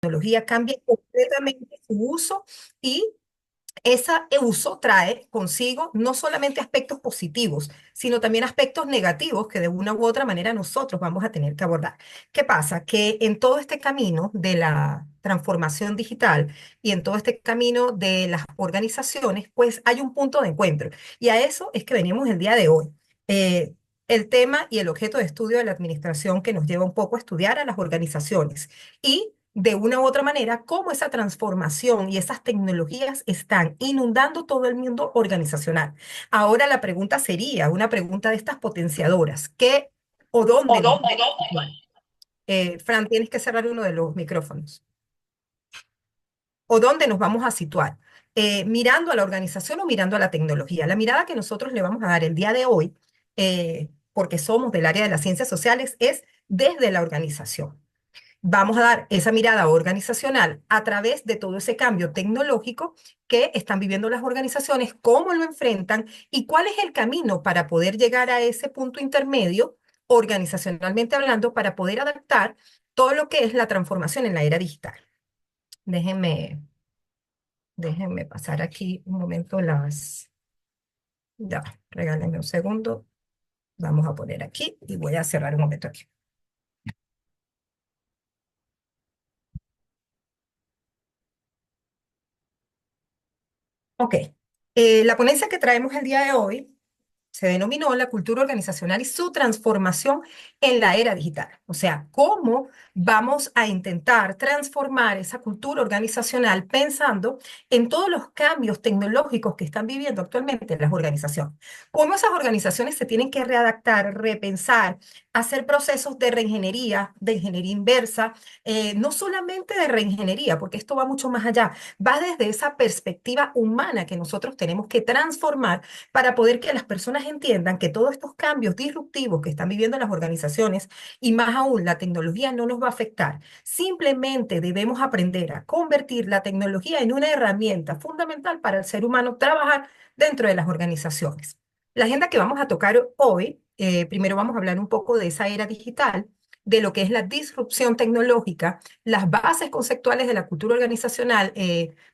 Tecnología cambia completamente su uso y ese uso trae consigo no solamente aspectos positivos, sino también aspectos negativos que de una u otra manera nosotros vamos a tener que abordar. ¿Qué pasa? Que en todo este camino de la transformación digital y en todo este camino de las organizaciones, pues hay un punto de encuentro. Y a eso es que venimos el día de hoy. Eh, el tema y el objeto de estudio de la administración que nos lleva un poco a estudiar a las organizaciones y de una u otra manera cómo esa transformación y esas tecnologías están inundando todo el mundo organizacional. Ahora la pregunta sería, una pregunta de estas potenciadoras, ¿qué o ¿O dónde nos dónde? vamos a situar? Fran, tienes que cerrar uno de los micrófonos. ¿O dónde nos vamos a situar? ¿Mirando a la organización o mirando a la tecnología? La mirada que nosotros le vamos a dar el día de hoy, porque somos del área de las ciencias sociales, es desde la organización. Vamos a dar esa mirada organizacional a través de todo ese cambio tecnológico que están viviendo las organizaciones, cómo lo enfrentan y cuál es el camino para poder llegar a ese punto intermedio, organizacionalmente hablando, para poder adaptar todo lo que es la transformación en la era digital. Déjenme, déjenme pasar aquí un momento las... Ya, regálenme un segundo. Vamos a poner aquí y voy a cerrar un momento aquí. Ok. La ponencia que traemos el día de hoy se denominó la cultura organizacional y su transformación en la era digital. O sea, cómo vamos a intentar transformar esa cultura organizacional pensando en todos los cambios tecnológicos que están viviendo actualmente las organizaciones. Cómo esas organizaciones se tienen que readaptar, repensar, hacer procesos de ingeniería inversa, no solamente de reingeniería, porque esto va mucho más allá, va desde esa perspectiva humana que nosotros tenemos que transformar para poder que las personas entiendan que todos estos cambios disruptivos que están viviendo las organizaciones y más aún la tecnología no nos va a afectar. Simplemente debemos aprender a convertir la tecnología en una herramienta fundamental para el ser humano trabajar dentro de las organizaciones. La agenda que vamos a tocar hoy, primero vamos a hablar un poco de esa era digital, de lo que es la disrupción tecnológica, las bases conceptuales de la cultura organizacional,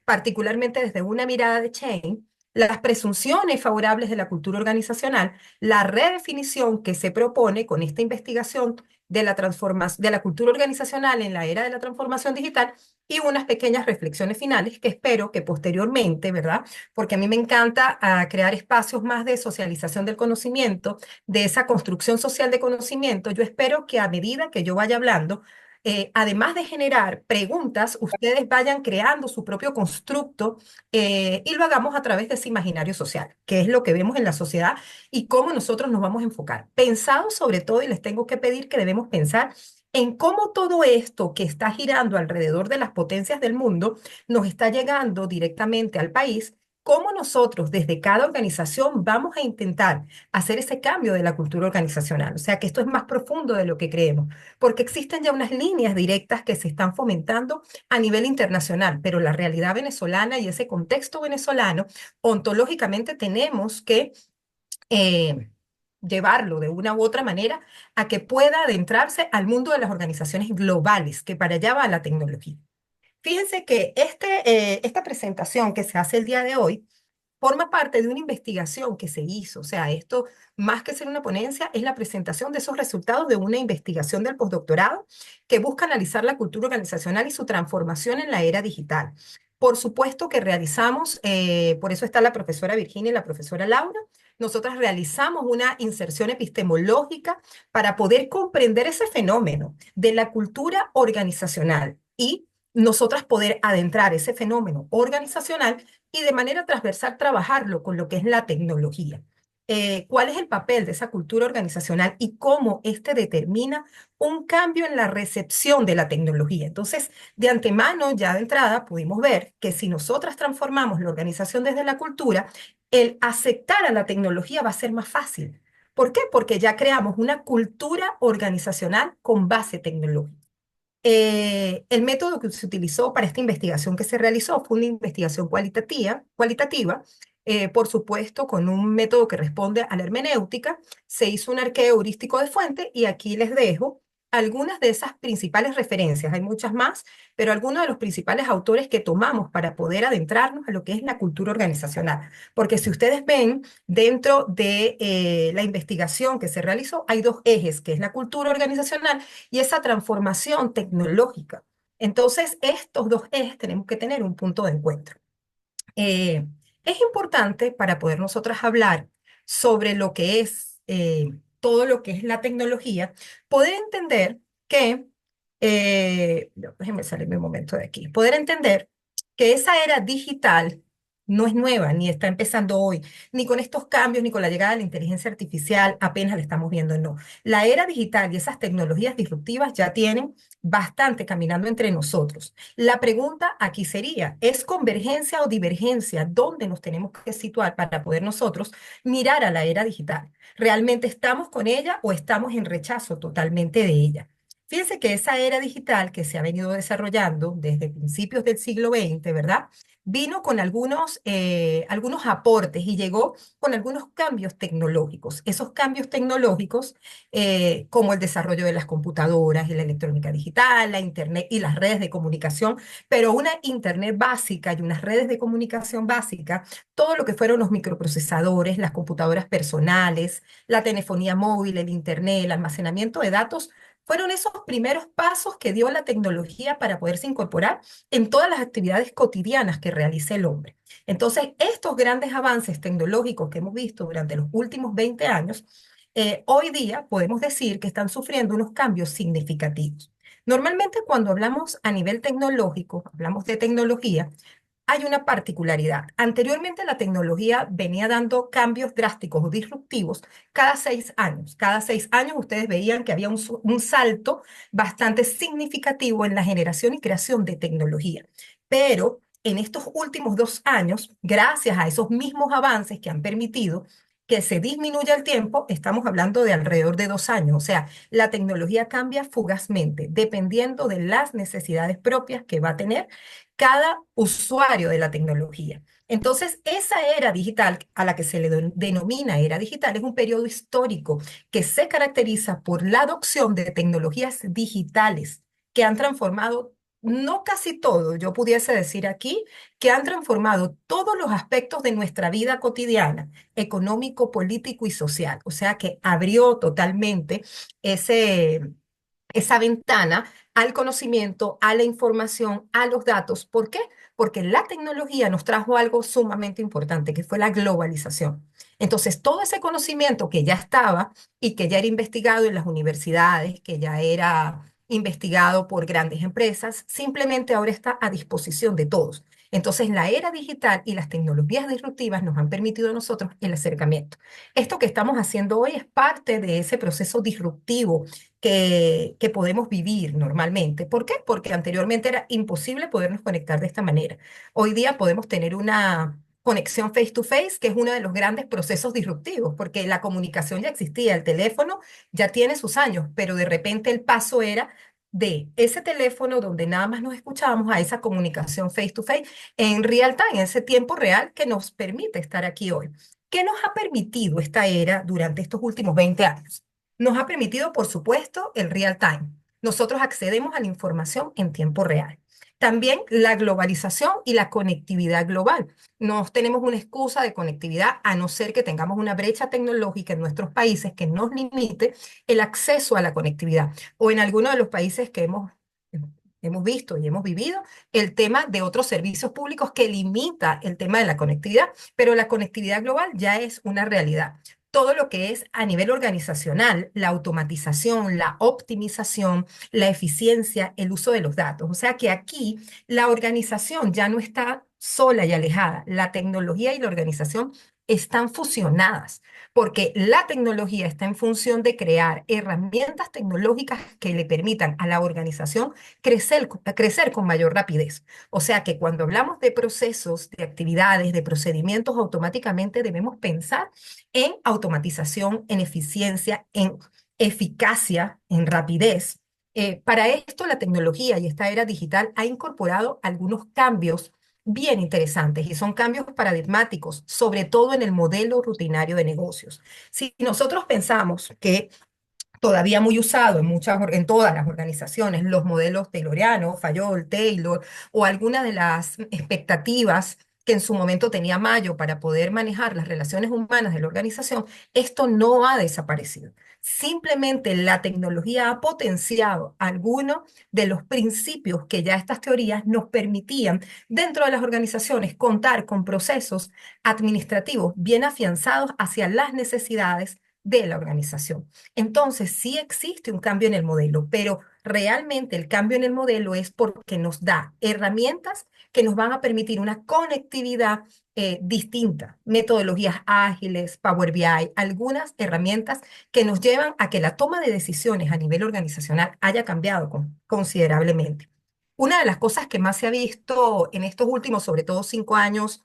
particularmente desde una mirada de Chain, las presunciones favorables de la cultura organizacional, la redefinición que se propone con esta investigación de la de la cultura organizacional en la era de la transformación digital y unas pequeñas reflexiones finales que espero que posteriormente, ¿verdad? Porque a mí me encanta crear espacios más de socialización del conocimiento, de esa construcción social de conocimiento. Yo espero que a medida que yo vaya hablando, además de generar preguntas, ustedes vayan creando su propio constructo y lo hagamos a través de ese imaginario social, que es lo que vemos en la sociedad y cómo nosotros nos vamos a enfocar. Pensado sobre todo, y les tengo que pedir que debemos pensar en cómo todo esto que está girando alrededor de las potencias del mundo nos está llegando directamente al país, cómo nosotros desde cada organización vamos a intentar hacer ese cambio de la cultura organizacional. O sea, que esto es más profundo de lo que creemos, porque existen ya unas líneas directas que se están fomentando a nivel internacional, pero la realidad venezolana y ese contexto venezolano, ontológicamente tenemos que eh, llevarlo de una u otra manera a que pueda adentrarse al mundo de las organizaciones globales, que para allá va la tecnología. Fíjense que esta presentación que se hace el día de hoy forma parte de una investigación que se hizo. O sea, esto, más que ser una ponencia, es la presentación de esos resultados de una investigación del postdoctorado que busca analizar la cultura organizacional y su transformación en la era digital. Por supuesto que realizamos, por eso está la profesora Virginia y la profesora Laura, nosotras realizamos una inserción epistemológica para poder comprender ese fenómeno de la cultura organizacional y nosotras poder adentrar ese fenómeno organizacional y de manera transversal trabajarlo con lo que es la tecnología. ¿Cuál es el papel de esa cultura organizacional y cómo éste determina un cambio en la recepción de la tecnología? Entonces, de antemano, ya de entrada, pudimos ver que si nosotras transformamos la organización desde la cultura, el aceptar a la tecnología va a ser más fácil. ¿Por qué? Porque ya creamos una cultura organizacional con base tecnológica. El método que se utilizó para esta investigación que se realizó fue una investigación cualitativa, por supuesto, con un método que responde a la hermenéutica. Se hizo un arqueo heurístico de fuente y aquí les dejo. algunas de esas principales referencias. Hay muchas más, pero algunos de los principales autores que tomamos para poder adentrarnos a lo que es la cultura organizacional. Porque si ustedes ven, dentro de la investigación que se realizó, hay dos ejes, que es la cultura organizacional y esa transformación tecnológica. Entonces, estos dos ejes tenemos que tener un punto de encuentro. Eh, es importante para poder nosotras hablar sobre lo que es todo lo que es la tecnología, poder entender que, déjenme salirme un momento de aquí, poder entender que esa era digital no es nueva, ni está empezando hoy, ni con estos cambios, ni con la llegada de la inteligencia artificial, apenas la estamos viendo, no. La era digital y esas tecnologías disruptivas ya tienen bastante caminando entre nosotros. La pregunta aquí sería, ¿es convergencia o divergencia? ¿Dónde nos tenemos que situar para poder nosotros mirar a la era digital? ¿Realmente estamos con ella o estamos en rechazo totalmente de ella? Fíjense que esa era digital que se ha venido desarrollando desde principios del siglo XX, ¿verdad? Vino con algunos aportes y llegó con algunos cambios tecnológicos. Esos cambios tecnológicos como el desarrollo de las computadoras y la electrónica digital, la Internet y las redes de comunicación, pero una Internet básica y unas redes de comunicación básica, todo lo que fueron los microprocesadores, las computadoras personales, la telefonía móvil, el Internet, el almacenamiento de datos, fueron esos primeros pasos que dio la tecnología para poderse incorporar en todas las actividades cotidianas que realiza el hombre. Entonces, estos grandes avances tecnológicos que hemos visto durante los últimos 20 años, hoy día podemos decir que están sufriendo unos cambios significativos. Normalmente cuando hablamos a nivel tecnológico, hablamos de tecnología, hay una particularidad. Anteriormente la tecnología venía dando cambios drásticos o disruptivos cada 6 años. Cada 6 años ustedes veían que había un salto bastante significativo en la generación y creación de tecnología. Pero en estos últimos 2 años, gracias a esos mismos avances que han permitido que se disminuya el tiempo, estamos hablando de alrededor de 2 años. O sea, la tecnología cambia fugazmente, dependiendo de las necesidades propias que va a tener cada usuario de la tecnología. Entonces, esa era digital a la que se le denomina era digital es un periodo histórico que se caracteriza por la adopción de tecnologías digitales que han transformado, no casi todo, yo pudiese decir aquí, que han transformado todos los aspectos de nuestra vida cotidiana, económico, político y social. O sea, que abrió totalmente ese esa ventana al conocimiento, a la información, a los datos. ¿Por qué? Porque la tecnología nos trajo algo sumamente importante, que fue la globalización. Entonces, todo ese conocimiento que ya estaba y que ya era investigado en las universidades, que ya era investigado por grandes empresas, simplemente ahora está a disposición de todos. Entonces, la era digital y las tecnologías disruptivas nos han permitido a nosotros el acercamiento. Esto que estamos haciendo hoy es parte de ese proceso disruptivo que podemos vivir normalmente. ¿Por qué? Porque anteriormente era imposible podernos conectar de esta manera. Hoy día podemos tener una conexión face to face, que es uno de los grandes procesos disruptivos, porque la comunicación ya existía, el teléfono ya tiene sus años, pero de repente el paso era de ese teléfono donde nada más nos escuchábamos a esa comunicación face to face en real time, en ese tiempo real que nos permite estar aquí hoy. ¿Qué nos ha permitido esta era durante estos últimos 20 años? Nos ha permitido, por supuesto, el real time. Nosotros accedemos a la información en tiempo real. También la globalización y la conectividad global. No tenemos una excusa de conectividad a no ser que tengamos una brecha tecnológica en nuestros países que nos limite el acceso a la conectividad. O en algunos de los países que hemos visto y hemos vivido, el tema de otros servicios públicos que limita el tema de la conectividad, pero la conectividad global ya es una realidad. Todo lo que es a nivel organizacional, la automatización, la optimización, la eficiencia, el uso de los datos. O sea que aquí la organización ya no está sola y alejada. La tecnología y la organización están fusionadas, porque la tecnología está en función de crear herramientas tecnológicas que le permitan a la organización crecer con mayor rapidez. O sea que cuando hablamos de procesos, de actividades, de procedimientos, automáticamente debemos pensar en automatización, en eficiencia, en eficacia, en rapidez. Para esto, la tecnología y esta era digital ha incorporado algunos cambios bien interesantes y son cambios paradigmáticos, sobre todo en el modelo rutinario de negocios. Si nosotros pensamos que todavía muy usado en en todas las organizaciones, los modelos taylorianos, Fayol, Taylor, o alguna de las expectativas que en su momento tenía Mayo para poder manejar las relaciones humanas de la organización, esto no ha desaparecido. Simplemente la tecnología ha potenciado algunos de los principios que ya estas teorías nos permitían dentro de las organizaciones contar con procesos administrativos bien afianzados hacia las necesidades de la organización. Entonces, sí existe un cambio en el modelo, pero realmente el cambio en el modelo es porque nos da herramientas que nos van a permitir una conectividad distinta, metodologías ágiles, Power BI, algunas herramientas que nos llevan a que la toma de decisiones a nivel organizacional haya cambiado considerablemente. Una de las cosas que más se ha visto en estos últimos, sobre todo 5 años,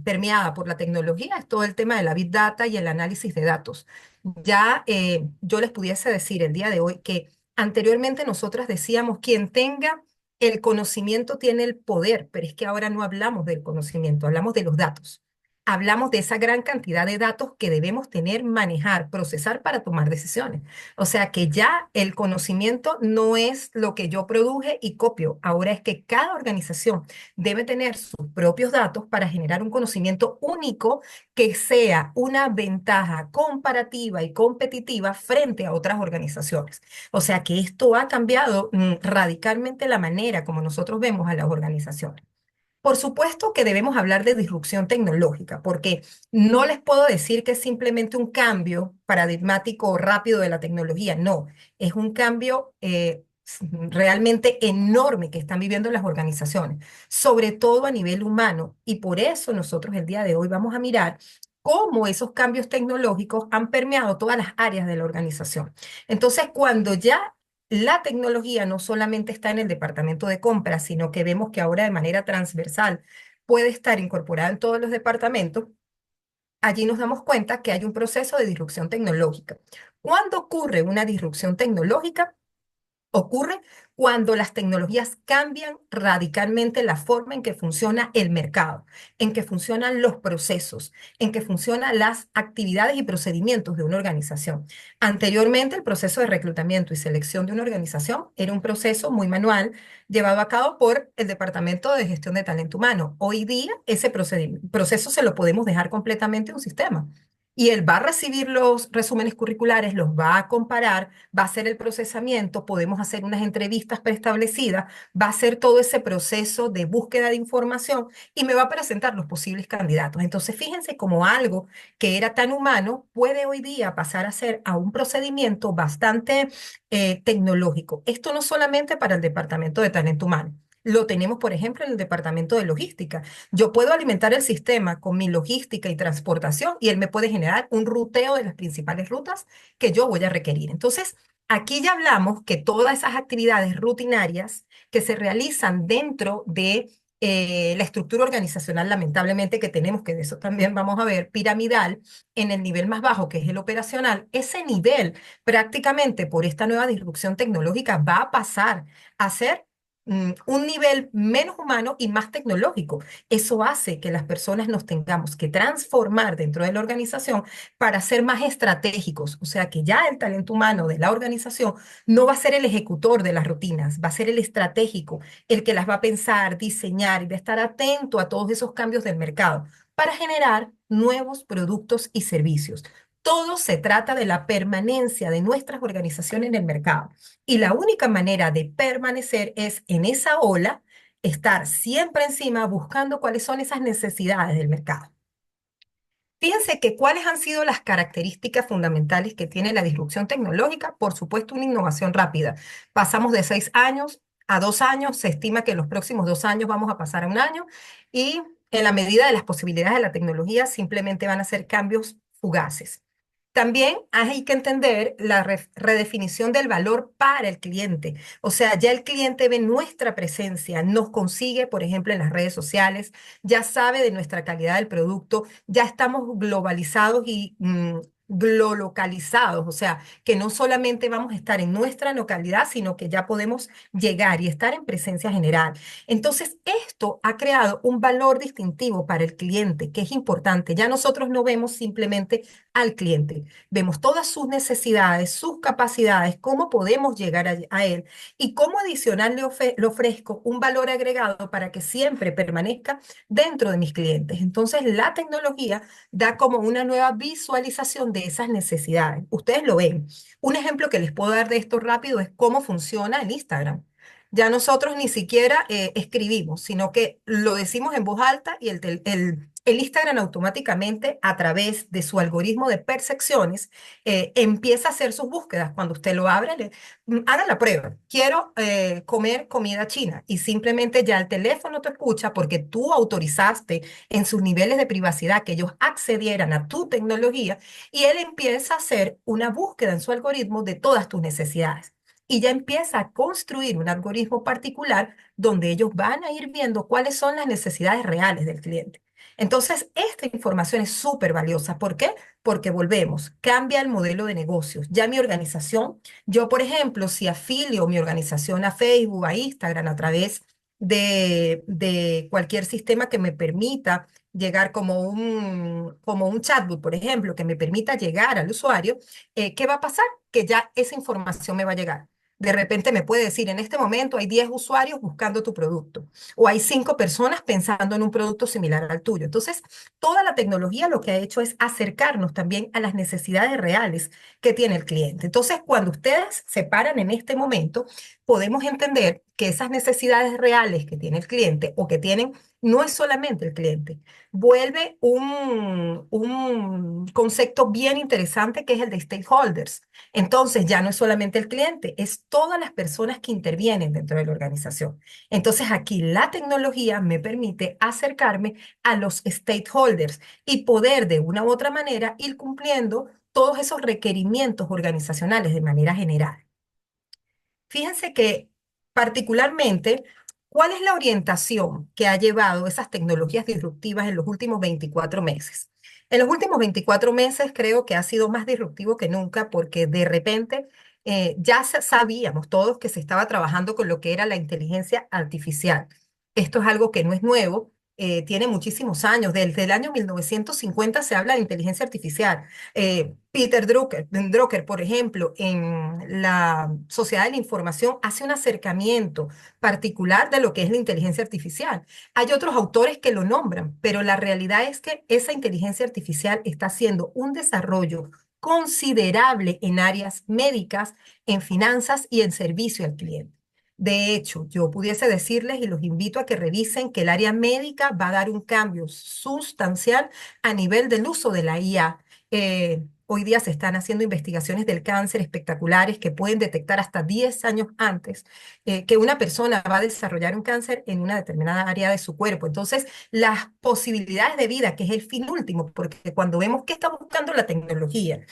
permeada por la tecnología, es todo el tema de la Big Data y el análisis de datos. Ya yo les pudiese decir el día de hoy que anteriormente nosotras decíamos, quien tenga el conocimiento tiene el poder, pero es que ahora no hablamos del conocimiento, hablamos de los datos. Hablamos de esa gran cantidad de datos que debemos tener, manejar, procesar para tomar decisiones. O sea que ya el conocimiento no es lo que yo produje y copio. Ahora es que cada organización debe tener sus propios datos para generar un conocimiento único que sea una ventaja comparativa y competitiva frente a otras organizaciones. O sea que esto ha cambiado radicalmente la manera como nosotros vemos a las organizaciones. Por supuesto que debemos hablar de disrupción tecnológica, porque no les puedo decir que es simplemente un cambio paradigmático o rápido de la tecnología, no, es un cambio realmente enorme que están viviendo las organizaciones, sobre todo a nivel humano, y por eso nosotros el día de hoy vamos a mirar cómo esos cambios tecnológicos han permeado todas las áreas de la organización. Entonces, cuando ya la tecnología no solamente está en el departamento de compras, sino que vemos que ahora de manera transversal puede estar incorporada en todos los departamentos. Allí nos damos cuenta que hay un proceso de disrupción tecnológica. ¿Cuándo ocurre una disrupción tecnológica? Ocurre cuando las tecnologías cambian radicalmente la forma en que funciona el mercado, en que funcionan los procesos, en que funcionan las actividades y procedimientos de una organización. Anteriormente, el proceso de reclutamiento y selección de una organización era un proceso muy manual llevado a cabo por el Departamento de Gestión de Talento Humano. Hoy día, ese proceso se lo podemos dejar completamente a un sistema. Y él va a recibir los resúmenes curriculares, los va a comparar, va a hacer el procesamiento, podemos hacer unas entrevistas preestablecidas, va a hacer todo ese proceso de búsqueda de información y me va a presentar los posibles candidatos. Entonces, fíjense cómo algo que era tan humano puede hoy día pasar a ser a un procedimiento bastante tecnológico. Esto no solamente para el Departamento de Talento Humano. Lo tenemos, por ejemplo, en el departamento de logística. Yo puedo alimentar el sistema con mi logística y transportación y él me puede generar un ruteo de las principales rutas que yo voy a requerir. Entonces, aquí ya hablamos que todas esas actividades rutinarias que se realizan dentro de la estructura organizacional, lamentablemente, que tenemos, que de eso también vamos a ver, piramidal, en el nivel más bajo, que es el operacional, ese nivel prácticamente por esta nueva disrupción tecnológica va a pasar a ser un nivel menos humano y más tecnológico. Eso hace que las personas nos tengamos que transformar dentro de la organización para ser más estratégicos. O sea que ya el talento humano de la organización no va a ser el ejecutor de las rutinas, va a ser el estratégico, el que las va a pensar, diseñar y va a estar atento a todos esos cambios del mercado para generar nuevos productos y servicios. Todo se trata de la permanencia de nuestras organizaciones en el mercado. Y la única manera de permanecer es en esa ola, estar siempre encima buscando cuáles son esas necesidades del mercado. Fíjense que cuáles han sido las características fundamentales que tiene la disrupción tecnológica. Por supuesto, una innovación rápida. Pasamos de 6 años a 2 años. Se estima que en los próximos 2 años vamos a pasar a un año. Y en la medida de las posibilidades de la tecnología, simplemente van a ser cambios fugaces. También hay que entender la redefinición del valor para el cliente. O sea, ya el cliente ve nuestra presencia, nos consigue, por ejemplo, en las redes sociales, ya sabe de nuestra calidad del producto, ya estamos globalizados y glolocalizados, o sea, que no solamente vamos a estar en nuestra localidad, sino que ya podemos llegar y estar en presencia general. Entonces, esto ha creado un valor distintivo para el cliente, que es importante. Ya nosotros no vemos simplemente al cliente, vemos todas sus necesidades, sus capacidades, cómo podemos llegar a él y cómo adicional le ofrezco un valor agregado para que siempre permanezca dentro de mis clientes. Entonces, la tecnología da como una nueva visualización de esas necesidades. Ustedes lo ven. Un ejemplo que les puedo dar de esto rápido es cómo funciona el Instagram. Ya nosotros ni siquiera escribimos, sino que lo decimos en voz alta y el Instagram automáticamente, a través de su algoritmo de percepciones, empieza a hacer sus búsquedas. Cuando usted lo abre, haga la prueba. Quiero comer comida china y simplemente ya el teléfono te escucha porque tú autorizaste en sus niveles de privacidad que ellos accedieran a tu tecnología y él empieza a hacer una búsqueda en su algoritmo de todas tus necesidades. Y ya empieza a construir un algoritmo particular donde ellos van a ir viendo cuáles son las necesidades reales del cliente. Entonces, esta información es súper valiosa. ¿Por qué? Porque volvemos, cambia el modelo de negocios. Ya mi organización, yo, por ejemplo, si afilio mi organización a Facebook, a Instagram, a través de cualquier sistema que me permita llegar como un chatbot, por ejemplo, que me permita llegar al usuario, ¿qué va a pasar? Que ya esa información me va a llegar. De repente me puede decir, en este momento hay 10 usuarios buscando tu producto o hay 5 personas pensando en un producto similar al tuyo. Entonces, toda la tecnología lo que ha hecho es acercarnos también a las necesidades reales que tiene el cliente. Entonces, cuando ustedes se paran en este momento, podemos entender que esas necesidades reales que tiene el cliente o que tienen no es solamente el cliente, vuelve un concepto bien interesante que es el de stakeholders. Entonces, ya no es solamente el cliente, es todas las personas que intervienen dentro de la organización. Entonces, aquí la tecnología me permite acercarme a los stakeholders y poder de una u otra manera ir cumpliendo todos esos requerimientos organizacionales de manera general. Fíjense que particularmente, ¿cuál es la orientación que ha llevado esas tecnologías disruptivas en los últimos 24 meses? En los últimos 24 meses creo que ha sido más disruptivo que nunca porque de repente ya sabíamos todos que se estaba trabajando con lo que era la inteligencia artificial. Esto es algo que no es nuevo, tiene muchísimos años. Desde el año 1950 se habla de inteligencia artificial. Peter Drucker, por ejemplo, en la Sociedad de la Información hace un acercamiento particular de lo que es la inteligencia artificial. Hay otros autores que lo nombran, pero la realidad es que esa inteligencia artificial está haciendo un desarrollo considerable en áreas médicas, en finanzas y en servicio al cliente. De hecho, yo pudiese decirles y los invito a que revisen que el área médica va a dar un cambio sustancial a nivel del uso de la IA. Hoy día se están haciendo investigaciones del cáncer espectaculares que pueden detectar hasta 10 años antes que una persona va a desarrollar un cáncer en una determinada área de su cuerpo. Entonces, las posibilidades de vida, que es el fin último, porque cuando vemos qué está buscando la tecnología,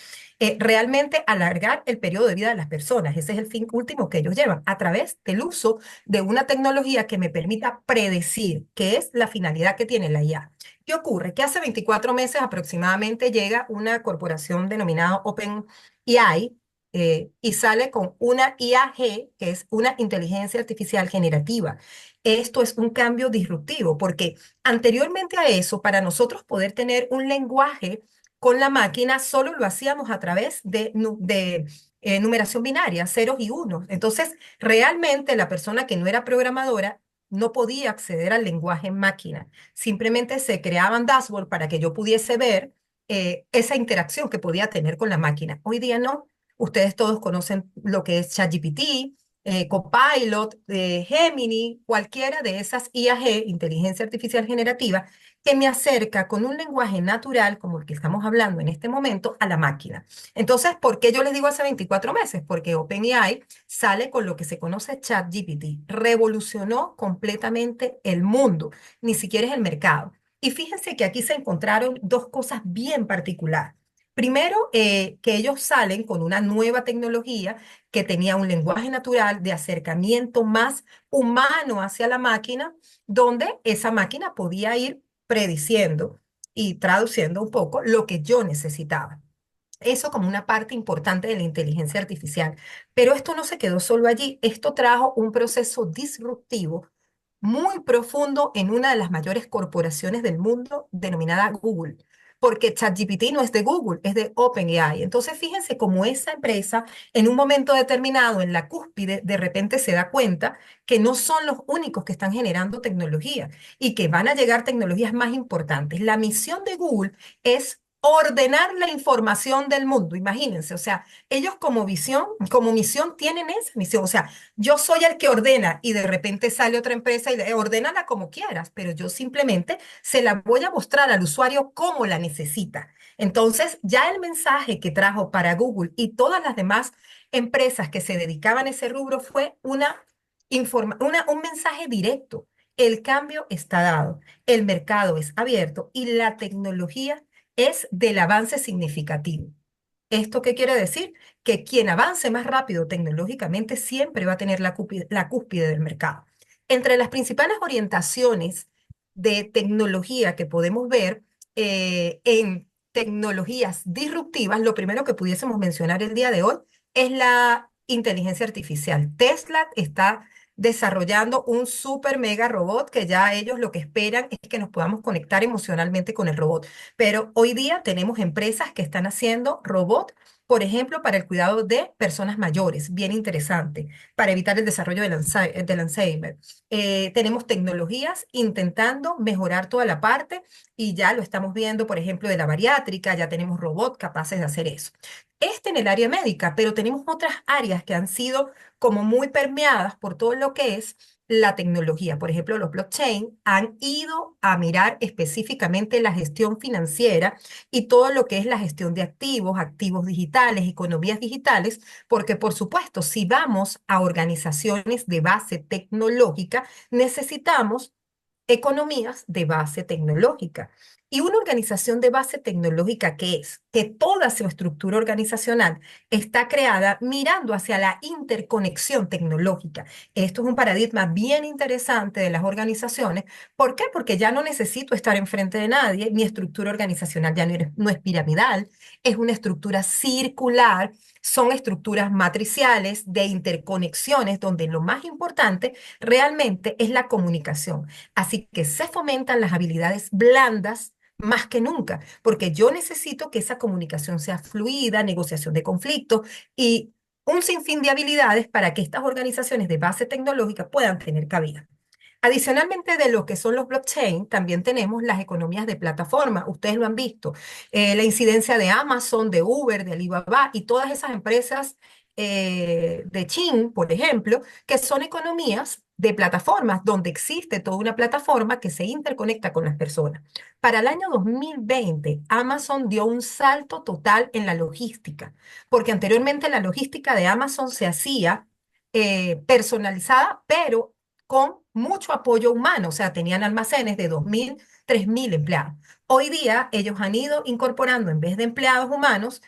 realmente alargar el periodo de vida de las personas, ese es el fin último que ellos llevan, a través del uso de una tecnología que me permita predecir, qué es la finalidad que tiene la IA. ¿Qué ocurre? Que hace 24 meses aproximadamente llega una corporación denominada OpenAI y sale con una IAG, que es una inteligencia artificial generativa. Esto es un cambio disruptivo porque anteriormente a eso, para nosotros poder tener un lenguaje con la máquina, solo lo hacíamos a través de numeración binaria, ceros y unos. Entonces, realmente la persona que no era programadora no podía acceder al lenguaje en máquina. Simplemente se creaban dashboards para que yo pudiese ver esa interacción que podía tener con la máquina. Hoy día no. Ustedes todos conocen lo que es ChatGPT, Copilot, Gemini, cualquiera de esas IAG, inteligencia artificial generativa, que me acerca con un lenguaje natural, como el que estamos hablando en este momento, a la máquina. Entonces, ¿por qué yo les digo hace 24 meses? Porque OpenAI sale con lo que se conoce ChatGPT. Revolucionó completamente el mundo, ni siquiera es el mercado. Y fíjense que aquí se encontraron dos cosas bien particulares. Primero, que ellos salen con una nueva tecnología que tenía un lenguaje natural de acercamiento más humano hacia la máquina, donde esa máquina podía ir prediciendo y traduciendo un poco lo que yo necesitaba. Eso como una parte importante de la inteligencia artificial. Pero esto no se quedó solo allí, esto trajo un proceso disruptivo muy profundo en una de las mayores corporaciones del mundo, denominada Google. Porque ChatGPT no es de Google, es de OpenAI. Entonces, fíjense cómo esa empresa, en un momento determinado, en la cúspide, de repente se da cuenta que no son los únicos que están generando tecnología y que van a llegar tecnologías más importantes. La misión de Google es ordenar la información del mundo. Imagínense, o sea, ellos como visión, como misión tienen esa misión. O sea, yo soy el que ordena y de repente sale otra empresa y le ordénala como quieras, pero yo simplemente se la voy a mostrar al usuario como la necesita. Entonces, ya el mensaje que trajo para Google y todas las demás empresas que se dedicaban a ese rubro fue un mensaje directo. El cambio está dado, el mercado es abierto y la tecnología es del avance significativo. ¿Esto qué quiere decir? Que quien avance más rápido tecnológicamente siempre va a tener la cúspide del mercado. Entre las principales orientaciones de tecnología que podemos ver en tecnologías disruptivas, lo primero que pudiésemos mencionar el día de hoy es la inteligencia artificial. Tesla está desarrollando un super mega robot que ya ellos lo que esperan es que nos podamos conectar emocionalmente con el robot. Pero hoy día tenemos empresas que están haciendo robots, por ejemplo, para el cuidado de personas mayores, bien interesante, para evitar el desarrollo del Alzheimer. Tenemos tecnologías intentando mejorar toda la parte y ya lo estamos viendo, por ejemplo, de la bariátrica, ya tenemos robots capaces de hacer eso. Este en el área médica, pero tenemos otras áreas que han sido como muy permeadas por todo lo que es la tecnología. Por ejemplo, los blockchain han ido a mirar específicamente la gestión financiera y todo lo que es la gestión de activos, activos digitales, economías digitales, porque por supuesto, si vamos a organizaciones de base tecnológica, necesitamos economías de base tecnológica. Y una organización de base tecnológica, ¿qué es? Que toda su estructura organizacional está creada mirando hacia la interconexión tecnológica. Esto es un paradigma bien interesante de las organizaciones. ¿Por qué? Porque ya no necesito estar enfrente de nadie. Mi estructura organizacional ya no es piramidal, es una estructura circular. Son estructuras matriciales de interconexiones donde lo más importante realmente es la comunicación. Así que se fomentan las habilidades blandas más que nunca, porque yo necesito que esa comunicación sea fluida, negociación de conflictos y un sinfín de habilidades para que estas organizaciones de base tecnológica puedan tener cabida. Adicionalmente de lo que son los blockchain, también tenemos las economías de plataforma. Ustedes lo han visto. La incidencia de Amazon, de Uber, de Alibaba y todas esas empresas de Chin, por ejemplo, que son economías de plataformas, donde existe toda una plataforma que se interconecta con las personas. Para el año 2020, Amazon dio un salto total en la logística, porque anteriormente la logística de Amazon se hacía personalizada, pero con mucho apoyo humano, o sea, tenían almacenes de 2.000, 3.000 empleados. Hoy día ellos han ido incorporando, en vez de empleados humanos,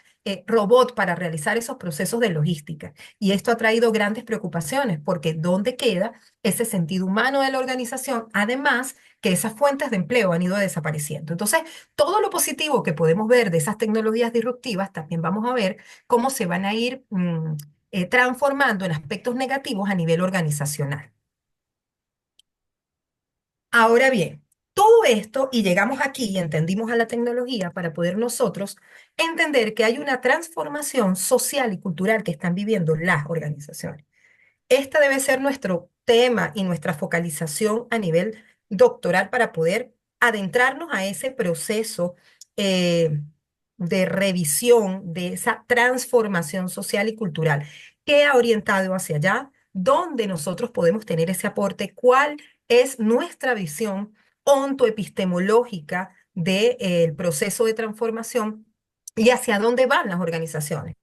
robots para realizar esos procesos de logística. Y esto ha traído grandes preocupaciones, porque ¿dónde queda ese sentido humano de la organización? Además, que esas fuentes de empleo han ido desapareciendo. Entonces, todo lo positivo que podemos ver de esas tecnologías disruptivas, también vamos a ver cómo se van a ir transformando en aspectos negativos a nivel organizacional. Ahora bien, todo esto, y llegamos aquí y entendimos a la tecnología para poder nosotros entender que hay una transformación social y cultural que están viviendo las organizaciones. Esta debe ser nuestro tema y nuestra focalización a nivel doctoral para poder adentrarnos a ese proceso eh, de revisión de esa transformación social y cultural que ha orientado hacia allá, dónde nosotros podemos tener ese aporte, cuál es nuestra visión ontoepistemológica del proceso de transformación y hacia dónde van las organizaciones.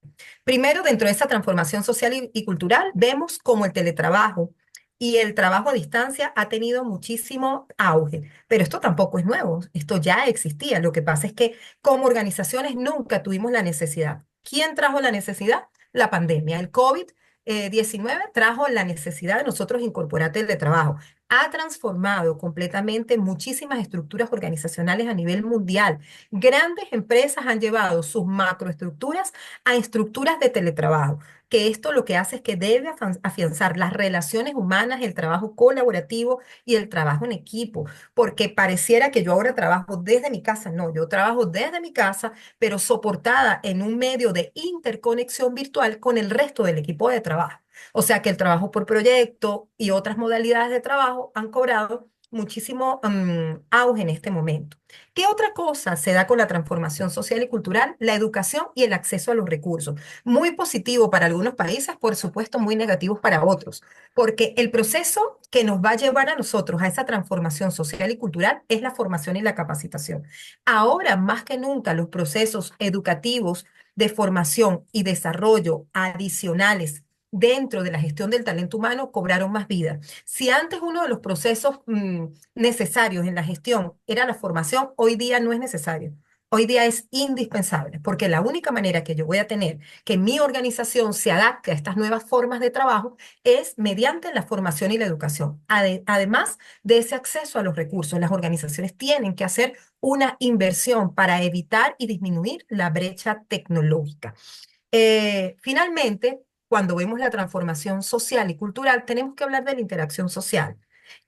Primero, dentro de esa transformación social y cultural, vemos cómo el teletrabajo y el trabajo a distancia ha tenido muchísimo auge, pero esto tampoco es nuevo, esto ya existía. Lo que pasa es que como organizaciones nunca tuvimos la necesidad. ¿Quién trajo la necesidad? La pandemia. El COVID-19 trajo la necesidad de nosotros incorporar teletrabajo. ha transformado completamente muchísimas estructuras organizacionales a nivel mundial. Grandes empresas han llevado sus macroestructuras a estructuras de teletrabajo, que esto lo que hace es que debe afianzar las relaciones humanas, el trabajo colaborativo y el trabajo en equipo, porque pareciera que yo ahora trabajo desde mi casa. No, yo trabajo desde mi casa, pero soportada en un medio de interconexión virtual con el resto del equipo de trabajo. O sea que el trabajo por proyecto y otras modalidades de trabajo han cobrado muchísimo auge en este momento. ¿Qué otra cosa se da con la transformación social y cultural? La educación y el acceso a los recursos. Muy positivo para algunos países, por supuesto, muy negativos para otros, porque el proceso que nos va a llevar a nosotros a esa transformación social y cultural es la formación y la capacitación. Ahora, más que nunca, los procesos educativos de formación y desarrollo adicionales dentro de la gestión del talento humano cobraron más vida. Si antes uno de los procesos necesarios en la gestión era la formación, hoy día no es necesario. Hoy día es indispensable, porque la única manera que yo voy a tener que mi organización se adapte a estas nuevas formas de trabajo es mediante la formación y la educación. Además de ese acceso a los recursos, las organizaciones tienen que hacer una inversión para evitar y disminuir la brecha tecnológica. Finalmente, cuando vemos la transformación social y cultural, tenemos que hablar de la interacción social.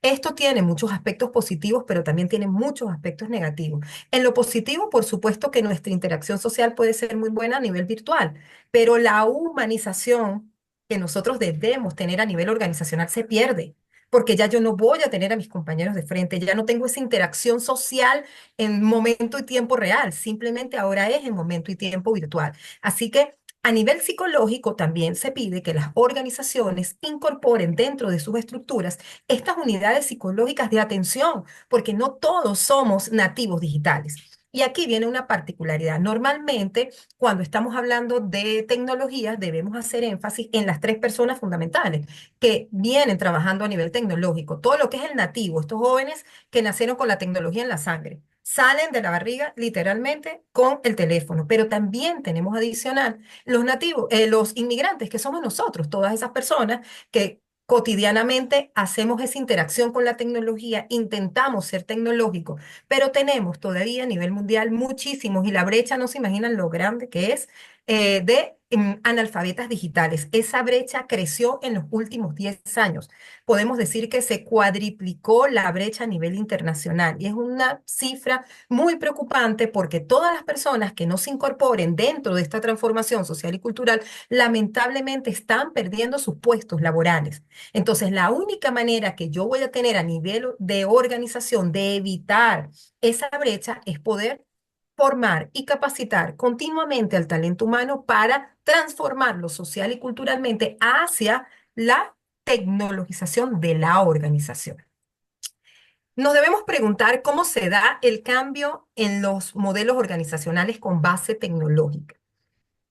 Esto tiene muchos aspectos positivos, pero también tiene muchos aspectos negativos. En lo positivo, por supuesto que nuestra interacción social puede ser muy buena a nivel virtual, pero la humanización que nosotros debemos tener a nivel organizacional se pierde, porque ya yo no voy a tener a mis compañeros de frente, ya no tengo esa interacción social en momento y tiempo real, simplemente ahora es en momento y tiempo virtual. Así que a nivel psicológico también se pide que las organizaciones incorporen dentro de sus estructuras estas unidades psicológicas de atención, porque no todos somos nativos digitales. Y aquí viene una particularidad. Normalmente, cuando estamos hablando de tecnologías, debemos hacer énfasis en las tres personas fundamentales que vienen trabajando a nivel tecnológico. Todo lo que es el nativo, estos jóvenes que nacieron con la tecnología en la sangre. Salen de la barriga literalmente con el teléfono, pero también tenemos adicional los nativos, los inmigrantes, que somos nosotros, todas esas personas que cotidianamente hacemos esa interacción con la tecnología, intentamos ser tecnológicos, pero tenemos todavía a nivel mundial muchísimos y la brecha no se imaginan lo grande que es de analfabetas digitales. Esa brecha creció en los últimos 10 años. Podemos decir que se cuadriplicó la brecha a nivel internacional y es una cifra muy preocupante porque todas las personas que no se incorporen dentro de esta transformación social y cultural lamentablemente están perdiendo sus puestos laborales. Entonces, la única manera que yo voy a tener a nivel de organización de evitar esa brecha es poder formar y capacitar continuamente al talento humano para transformarlo social y culturalmente hacia la tecnologización de la organización. Nos debemos preguntar cómo se da el cambio en los modelos organizacionales con base tecnológica.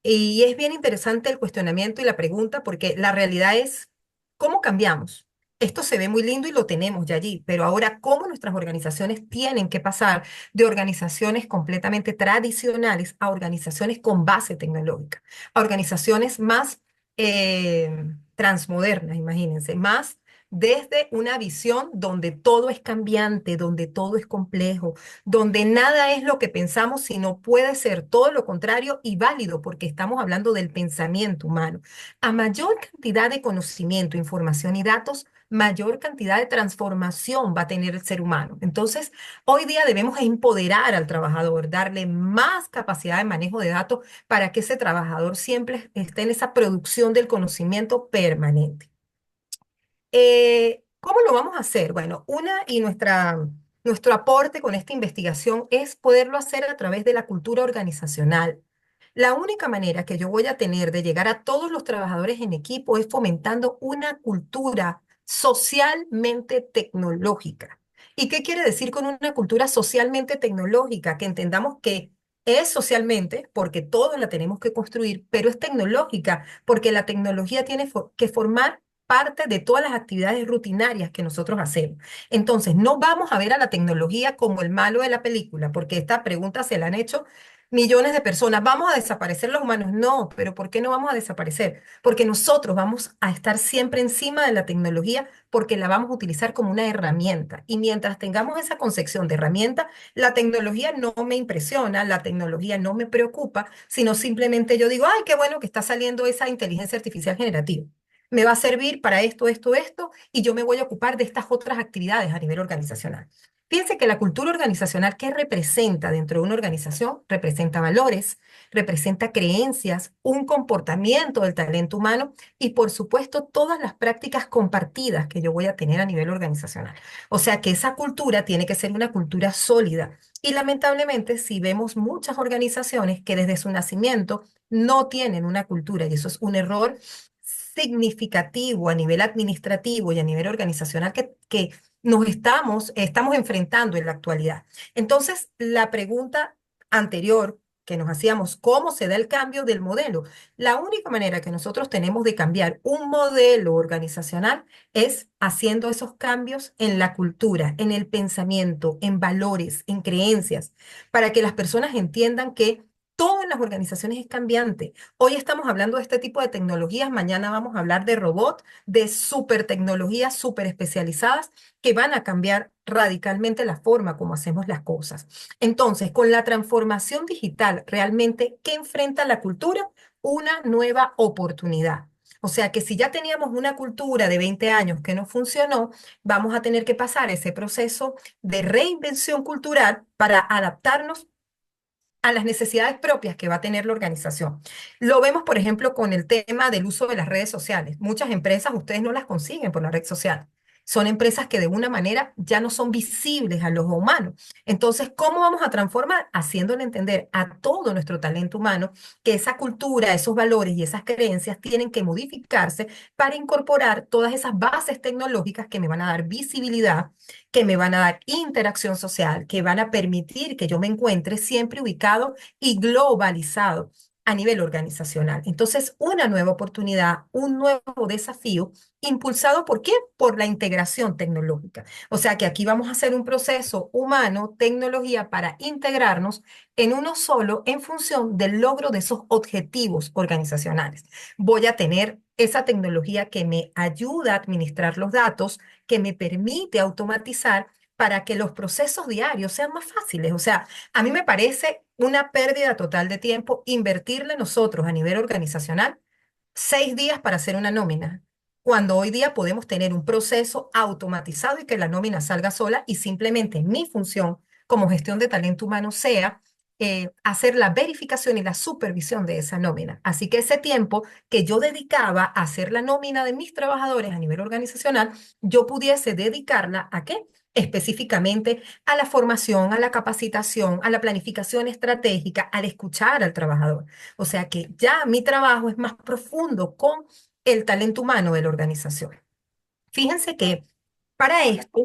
Y es bien interesante el cuestionamiento y la pregunta porque la realidad es, ¿cómo cambiamos? Esto se ve muy lindo y lo tenemos ya allí, pero ahora, ¿cómo nuestras organizaciones tienen que pasar de organizaciones completamente tradicionales a organizaciones con base tecnológica? A organizaciones más transmodernas, imagínense, más desde una visión donde todo es cambiante, donde todo es complejo, donde nada es lo que pensamos, sino puede ser todo lo contrario y válido, porque estamos hablando del pensamiento humano. A mayor cantidad de conocimiento, información y datos, mayor cantidad de transformación va a tener el ser humano. Entonces, hoy día debemos empoderar al trabajador, darle más capacidad de manejo de datos para que ese trabajador siempre esté en esa producción del conocimiento permanente. ¿Cómo lo vamos a hacer? Bueno, nuestro aporte con esta investigación es poderlo hacer a través de la cultura organizacional. La única manera que yo voy a tener de llegar a todos los trabajadores en equipo es fomentando una cultura socialmente tecnológica. ¿Y qué quiere decir con una cultura socialmente tecnológica? Que entendamos que es socialmente, porque todos la tenemos que construir, pero es tecnológica, porque la tecnología tiene que formar parte de todas las actividades rutinarias que nosotros hacemos. Entonces, no vamos a ver a la tecnología como el malo de la película, porque esta pregunta se la han hecho millones de personas. ¿Vamos a desaparecer los humanos? No, pero ¿por qué no vamos a desaparecer? Porque nosotros vamos a estar siempre encima de la tecnología porque la vamos a utilizar como una herramienta. Y mientras tengamos esa concepción de herramienta, la tecnología no me impresiona, la tecnología no me preocupa, sino simplemente yo digo, ay, qué bueno que está saliendo esa inteligencia artificial generativa. Me va a servir para esto, esto, esto, y yo me voy a ocupar de estas otras actividades a nivel organizacional. Fíjense que la cultura organizacional, ¿qué representa dentro de una organización? Representa valores, representa creencias, un comportamiento del talento humano y, por supuesto, todas las prácticas compartidas que yo voy a tener a nivel organizacional. O sea que esa cultura tiene que ser una cultura sólida. Y lamentablemente, si vemos muchas organizaciones que desde su nacimiento no tienen una cultura, y eso es un error significativo a nivel administrativo y a nivel organizacional que estamos enfrentando en la actualidad. Entonces, la pregunta anterior que nos hacíamos, ¿cómo se da el cambio del modelo? La única manera que nosotros tenemos de cambiar un modelo organizacional es haciendo esos cambios en la cultura, en el pensamiento, en valores, en creencias, para que las personas entiendan que todo en las organizaciones es cambiante. Hoy estamos hablando de este tipo de tecnologías, mañana vamos a hablar de robots, de super tecnologías super especializadas que van a cambiar radicalmente la forma como hacemos las cosas. Entonces, con la transformación digital, realmente, ¿qué enfrenta la cultura? Una nueva oportunidad. O sea que si ya teníamos una cultura de 20 años que no funcionó, vamos a tener que pasar ese proceso de reinvención cultural para adaptarnos a las necesidades propias que va a tener la organización. Lo vemos, por ejemplo, con el tema del uso de las redes sociales. Muchas empresas ustedes no las consiguen por la red social. Son empresas que de una manera ya no son visibles a los humanos. Entonces, ¿cómo vamos a transformar? Haciéndole entender a todo nuestro talento humano que esa cultura, esos valores y esas creencias tienen que modificarse para incorporar todas esas bases tecnológicas que me van a dar visibilidad, que me van a dar interacción social, que van a permitir que yo me encuentre siempre ubicado y globalizado a nivel organizacional. Entonces, una nueva oportunidad, un nuevo desafío, impulsado ¿por qué? Por la integración tecnológica. O sea que aquí vamos a hacer un proceso humano, tecnología, para integrarnos en uno solo en función del logro de esos objetivos organizacionales. Voy a tener esa tecnología que me ayuda a administrar los datos, que me permite automatizar para que los procesos diarios sean más fáciles. O sea, a mí me parece una pérdida total de tiempo invertirle nosotros a nivel organizacional 6 días para hacer una nómina, cuando hoy día podemos tener un proceso automatizado y que la nómina salga sola y simplemente mi función como gestión de talento humano sea hacer la verificación y la supervisión de esa nómina. Así que ese tiempo que yo dedicaba a hacer la nómina de mis trabajadores a nivel organizacional, yo pudiese dedicarla ¿a qué? Específicamente a la formación, a la capacitación, a la planificación estratégica, al escuchar al trabajador. O sea que ya mi trabajo es más profundo con el talento humano de la organización. Fíjense que para esto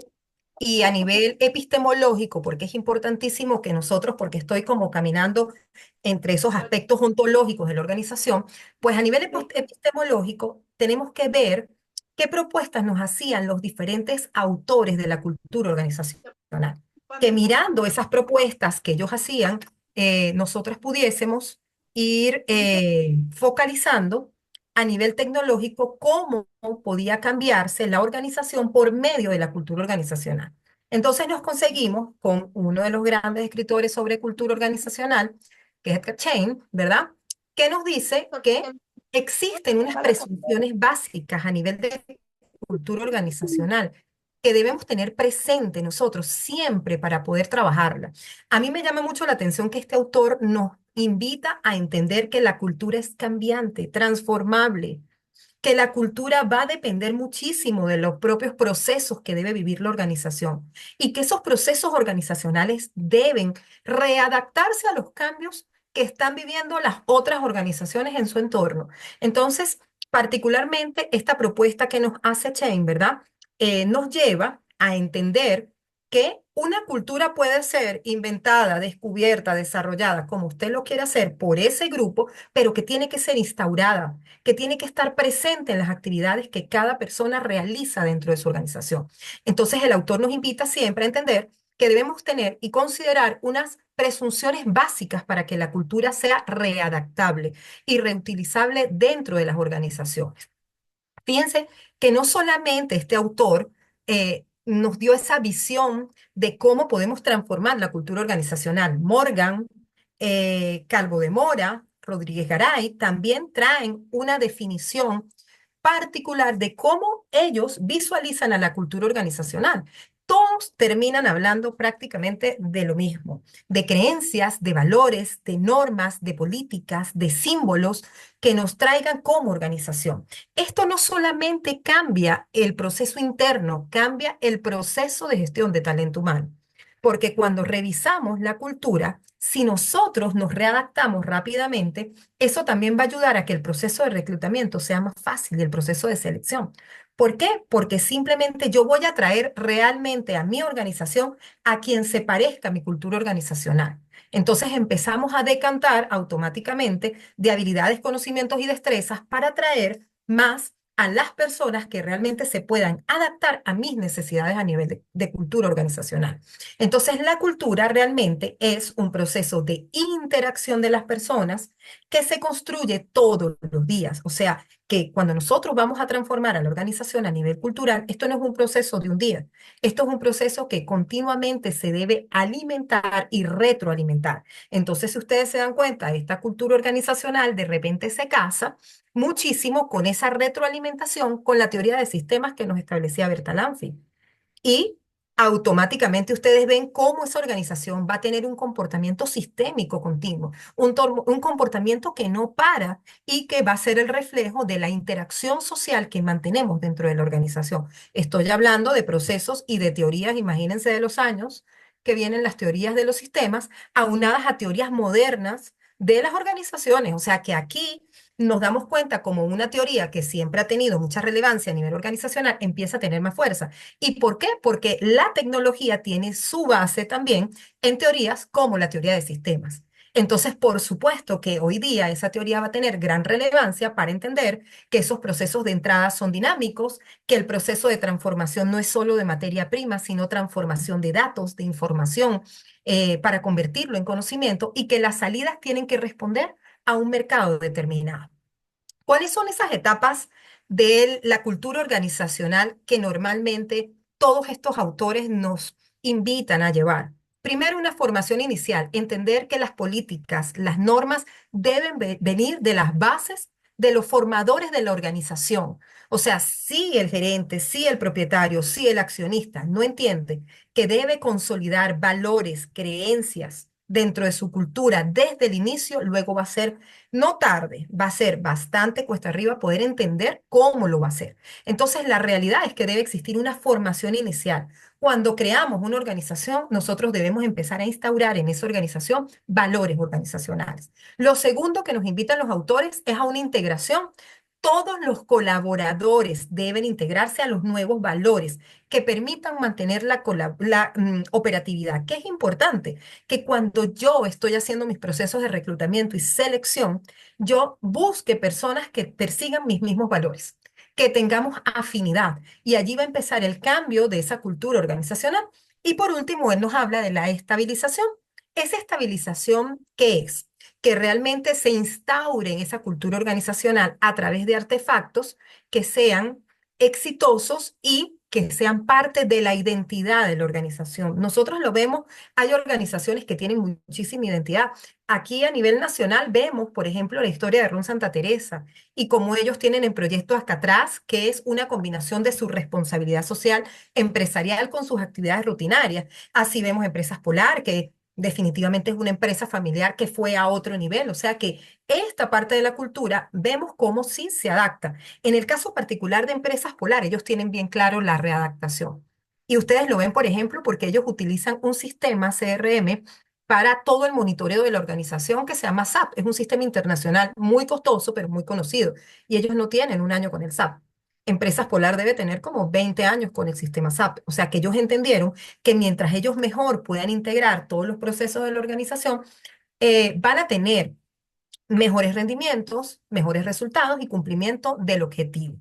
y a nivel epistemológico, porque es importantísimo que nosotros, porque estoy como caminando entre esos aspectos ontológicos de la organización, pues a nivel epistemológico tenemos que ver qué propuestas nos hacían los diferentes autores de la cultura organizacional. Que mirando esas propuestas que ellos hacían, nosotros pudiésemos ir focalizando a nivel tecnológico cómo podía cambiarse la organización por medio de la cultura organizacional. Entonces nos conseguimos con uno de los grandes escritores sobre cultura organizacional, que es Edgar Chain, ¿verdad? Que nos dice que existen unas presunciones básicas a nivel de cultura organizacional que debemos tener presente nosotros siempre para poder trabajarla. A mí me llama mucho la atención que este autor nos invita a entender que la cultura es cambiante, transformable, que la cultura va a depender muchísimo de los propios procesos que debe vivir la organización y que esos procesos organizacionales deben readaptarse a los cambios que están viviendo las otras organizaciones en su entorno. Entonces, particularmente esta propuesta que nos hace Chain, ¿verdad? Nos lleva a entender que una cultura puede ser inventada, descubierta, desarrollada, como usted lo quiere hacer por ese grupo, pero que tiene que ser instaurada, que tiene que estar presente en las actividades que cada persona realiza dentro de su organización. Entonces, el autor nos invita siempre a entender que debemos tener y considerar unas presunciones básicas para que la cultura sea readaptable y reutilizable dentro de las organizaciones. Fíjense que no solamente este autor nos dio esa visión de cómo podemos transformar la cultura organizacional. Morgan, Calvo de Mora, Rodríguez Garay también traen una definición particular de cómo ellos visualizan a la cultura organizacional. Todos terminan hablando prácticamente de lo mismo, de creencias, de valores, de normas, de políticas, de símbolos que nos traigan como organización. Esto no solamente cambia el proceso interno, cambia el proceso de gestión de talento humano. Porque cuando revisamos la cultura, si nosotros nos readaptamos rápidamente, eso también va a ayudar a que el proceso de reclutamiento sea más fácil y el proceso de selección. ¿Por qué? Porque simplemente yo voy a traer realmente a mi organización a quien se parezca a mi cultura organizacional. Entonces empezamos a decantar automáticamente de habilidades, conocimientos y destrezas para atraer más a las personas que realmente se puedan adaptar a mis necesidades a nivel de cultura organizacional. Entonces, la cultura realmente es un proceso de interacción de las personas que se construye todos los días. O sea, que cuando nosotros vamos a transformar a la organización a nivel cultural, esto no es un proceso de un día. Esto es un proceso que continuamente se debe alimentar y retroalimentar. Entonces, si ustedes se dan cuenta, esta cultura organizacional de repente se casa muchísimo con esa retroalimentación con la teoría de sistemas que nos establecía Berta Lanfy. Y automáticamente ustedes ven cómo esa organización va a tener un comportamiento sistémico continuo, un comportamiento que no para y que va a ser el reflejo de la interacción social que mantenemos dentro de la organización. Estoy hablando de procesos y de teorías, imagínense de los años que vienen las teorías de los sistemas, aunadas a teorías modernas de las organizaciones. O sea que aquí nos damos cuenta como una teoría que siempre ha tenido mucha relevancia a nivel organizacional empieza a tener más fuerza. ¿Y por qué? Porque la tecnología tiene su base también en teorías como la teoría de sistemas. Entonces, por supuesto que hoy día esa teoría va a tener gran relevancia para entender que esos procesos de entrada son dinámicos, que el proceso de transformación no es solo de materia prima, sino transformación de datos, de información, para convertirlo en conocimiento y que las salidas tienen que responder a un mercado determinado. ¿Cuáles son esas etapas de la cultura organizacional que normalmente todos estos autores nos invitan a llevar? Primero, una formación inicial, entender que las políticas, las normas deben venir de las bases de los formadores de la organización. O sea, si el gerente, si el propietario, si el accionista no entiende que debe consolidar valores, creencias dentro de su cultura desde el inicio, luego va a ser no tarde, va a ser bastante cuesta arriba poder entender cómo lo va a hacer. Entonces, la realidad es que debe existir una formación inicial. Cuando creamos una organización, nosotros debemos empezar a instaurar en esa organización valores organizacionales. Lo segundo que nos invitan los autores es a una integración. Todos los colaboradores deben integrarse a los nuevos valores que permitan mantener la operatividad, que es importante, que cuando yo estoy haciendo mis procesos de reclutamiento y selección, yo busque personas que persigan mis mismos valores, que tengamos afinidad. Y allí va a empezar el cambio de esa cultura organizacional. Y por último, él nos habla de la estabilización. ¿Esa estabilización qué es? Que realmente se instaure en esa cultura organizacional a través de artefactos que sean exitosos y que sean parte de la identidad de la organización. Nosotros lo vemos, hay organizaciones que tienen muchísima identidad. Aquí a nivel nacional vemos, por ejemplo, la historia de Ron Santa Teresa y cómo ellos tienen en proyecto Alcatraz, que es una combinación de su responsabilidad social empresarial con sus actividades rutinarias. Así vemos Empresas Polar, que definitivamente es una empresa familiar que fue a otro nivel. O sea que esta parte de la cultura vemos cómo sí se adapta. En el caso particular de Empresas Polar, ellos tienen bien claro la readaptación. Y ustedes lo ven, por ejemplo, porque ellos utilizan un sistema CRM para todo el monitoreo de la organización que se llama SAP. Es un sistema internacional muy costoso, pero muy conocido. Y ellos no tienen un año con el SAP. Empresas Polar debe tener como 20 años con el sistema SAP. O sea que ellos entendieron que mientras ellos mejor puedan integrar todos los procesos de la organización, van a tener mejores rendimientos, mejores resultados y cumplimiento del objetivo.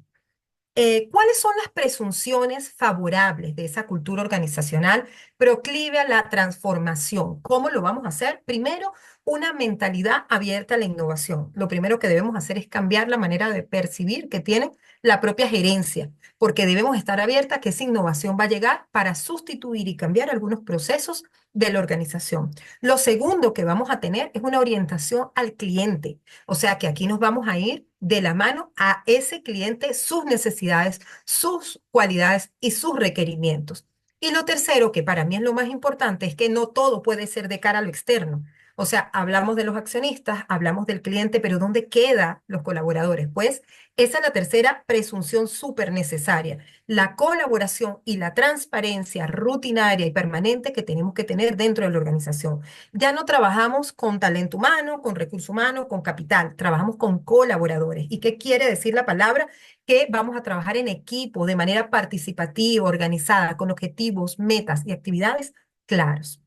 ¿Cuáles son las presunciones favorables de esa cultura organizacional proclive a la transformación? ¿Cómo lo vamos a hacer? Primero, una mentalidad abierta a la innovación. Lo primero que debemos hacer es cambiar la manera de percibir que tiene la propia gerencia, porque debemos estar abiertas a que esa innovación va a llegar para sustituir y cambiar algunos procesos de la organización. Lo segundo que vamos a tener es una orientación al cliente. O sea que aquí nos vamos a ir de la mano a ese cliente, sus necesidades, sus cualidades y sus requerimientos. Y lo tercero, que para mí es lo más importante, es que no todo puede ser de cara a lo externo. O sea, hablamos de los accionistas, hablamos del cliente, pero ¿dónde quedan los colaboradores? Pues esa es la tercera presunción súper necesaria, la colaboración y la transparencia rutinaria y permanente que tenemos que tener dentro de la organización. Ya no trabajamos con talento humano, con recurso humano, con capital, trabajamos con colaboradores. ¿Y qué quiere decir la palabra? Que vamos a trabajar en equipo, de manera participativa, organizada, con objetivos, metas y actividades claros.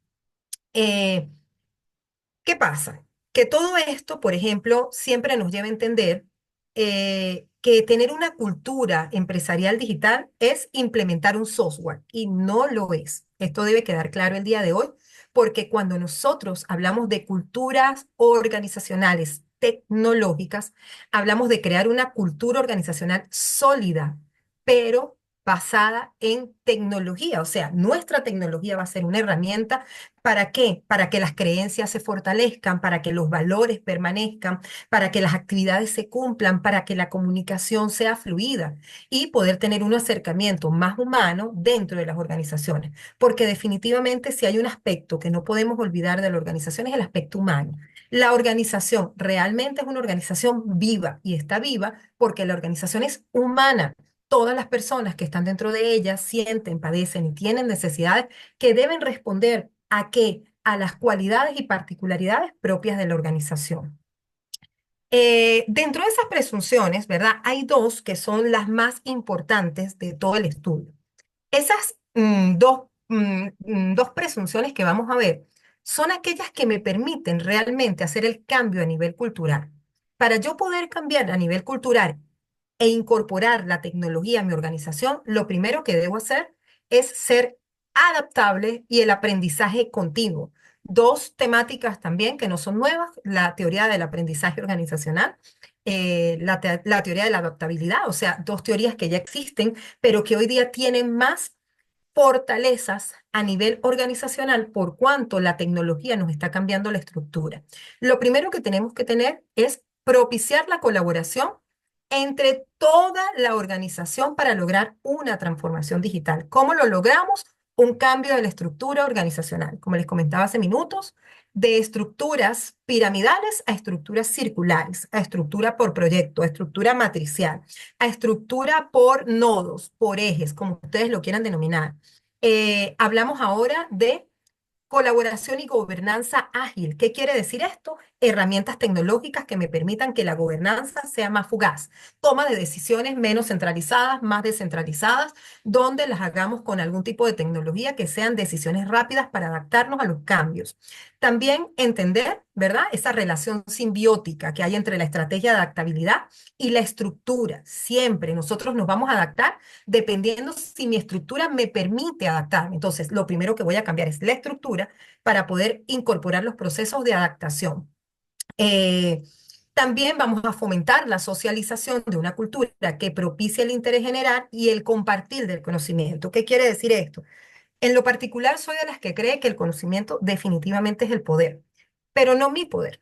Eh, ¿Qué pasa? Que todo esto, por ejemplo, siempre nos lleva a entender que tener una cultura empresarial digital es implementar un software y no lo es. Esto debe quedar claro el día de hoy, porque cuando nosotros hablamos de culturas organizacionales tecnológicas, hablamos de crear una cultura organizacional sólida, pero basada en tecnología. O sea, nuestra tecnología va a ser una herramienta. ¿Para qué? Para que las creencias se fortalezcan, para que los valores permanezcan, para que las actividades se cumplan, para que la comunicación sea fluida y poder tener un acercamiento más humano dentro de las organizaciones. Porque definitivamente si hay un aspecto que no podemos olvidar de la organización es el aspecto humano. La organización realmente es una organización viva y está viva porque la organización es humana. Todas las personas que están dentro de ella sienten, padecen y tienen necesidades que deben responder ¿a qué? A las cualidades y particularidades propias de la organización. Dentro de esas presunciones, ¿verdad? Hay dos que son las más importantes de todo el estudio. Esas dos presunciones que vamos a ver son aquellas que me permiten realmente hacer el cambio a nivel cultural. Para yo poder cambiar a nivel cultural e incorporar la tecnología a mi organización, lo primero que debo hacer es ser adaptable y el aprendizaje continuo. Dos temáticas también que no son nuevas, la teoría del aprendizaje organizacional, la teoría de la adaptabilidad, o sea, dos teorías que ya existen, pero que hoy día tienen más fortalezas a nivel organizacional por cuanto la tecnología nos está cambiando la estructura. Lo primero que tenemos que tener es propiciar la colaboración entre toda la organización para lograr una transformación digital. ¿Cómo lo logramos? Un cambio de la estructura organizacional, como les comentaba hace minutos, de estructuras piramidales a estructuras circulares, a estructura por proyecto, a estructura matricial, a estructura por nodos, por ejes, como ustedes lo quieran denominar. Hablamos ahora de colaboración y gobernanza ágil. ¿Qué quiere decir esto? Herramientas tecnológicas que me permitan que la gobernanza sea más fugaz. Toma de decisiones menos centralizadas, más descentralizadas, donde las hagamos con algún tipo de tecnología que sean decisiones rápidas para adaptarnos a los cambios. También entender, ¿verdad? Esa relación simbiótica que hay entre la estrategia de adaptabilidad y la estructura. Siempre nosotros nos vamos a adaptar dependiendo si mi estructura me permite adaptarme. Entonces, lo primero que voy a cambiar es la estructura para poder incorporar los procesos de adaptación. Eh, También vamos a fomentar la socialización de una cultura que propicie el interés general y el compartir del conocimiento. ¿Qué quiere decir esto? En lo particular, soy de las que cree que el conocimiento definitivamente es el poder, pero no mi poder.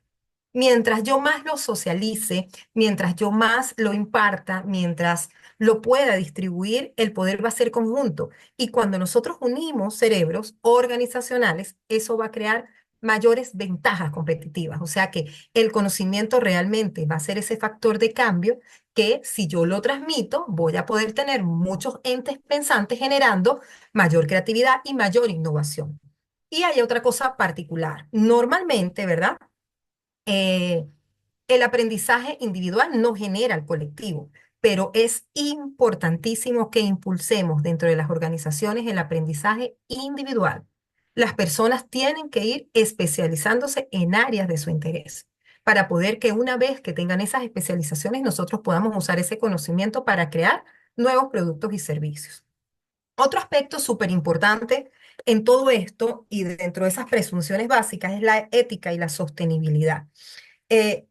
Mientras yo más lo socialice, mientras yo más lo imparta, mientras lo pueda distribuir, el poder va a ser conjunto. Y cuando nosotros unimos cerebros organizacionales, eso va a crear mayores ventajas competitivas. O sea que el conocimiento realmente va a ser ese factor de cambio que si yo lo transmito, voy a poder tener muchos entes pensantes generando mayor creatividad y mayor innovación. Y hay otra cosa particular. Normalmente, ¿verdad? eh, el aprendizaje individual no genera el colectivo, pero es importantísimo que impulsemos dentro de las organizaciones el aprendizaje individual. Las personas tienen que ir especializándose en áreas de su interés para poder que una vez que tengan esas especializaciones, nosotros podamos usar ese conocimiento para crear nuevos productos y servicios. Otro aspecto súper importante en todo esto y dentro de esas presunciones básicas es la ética y la sostenibilidad.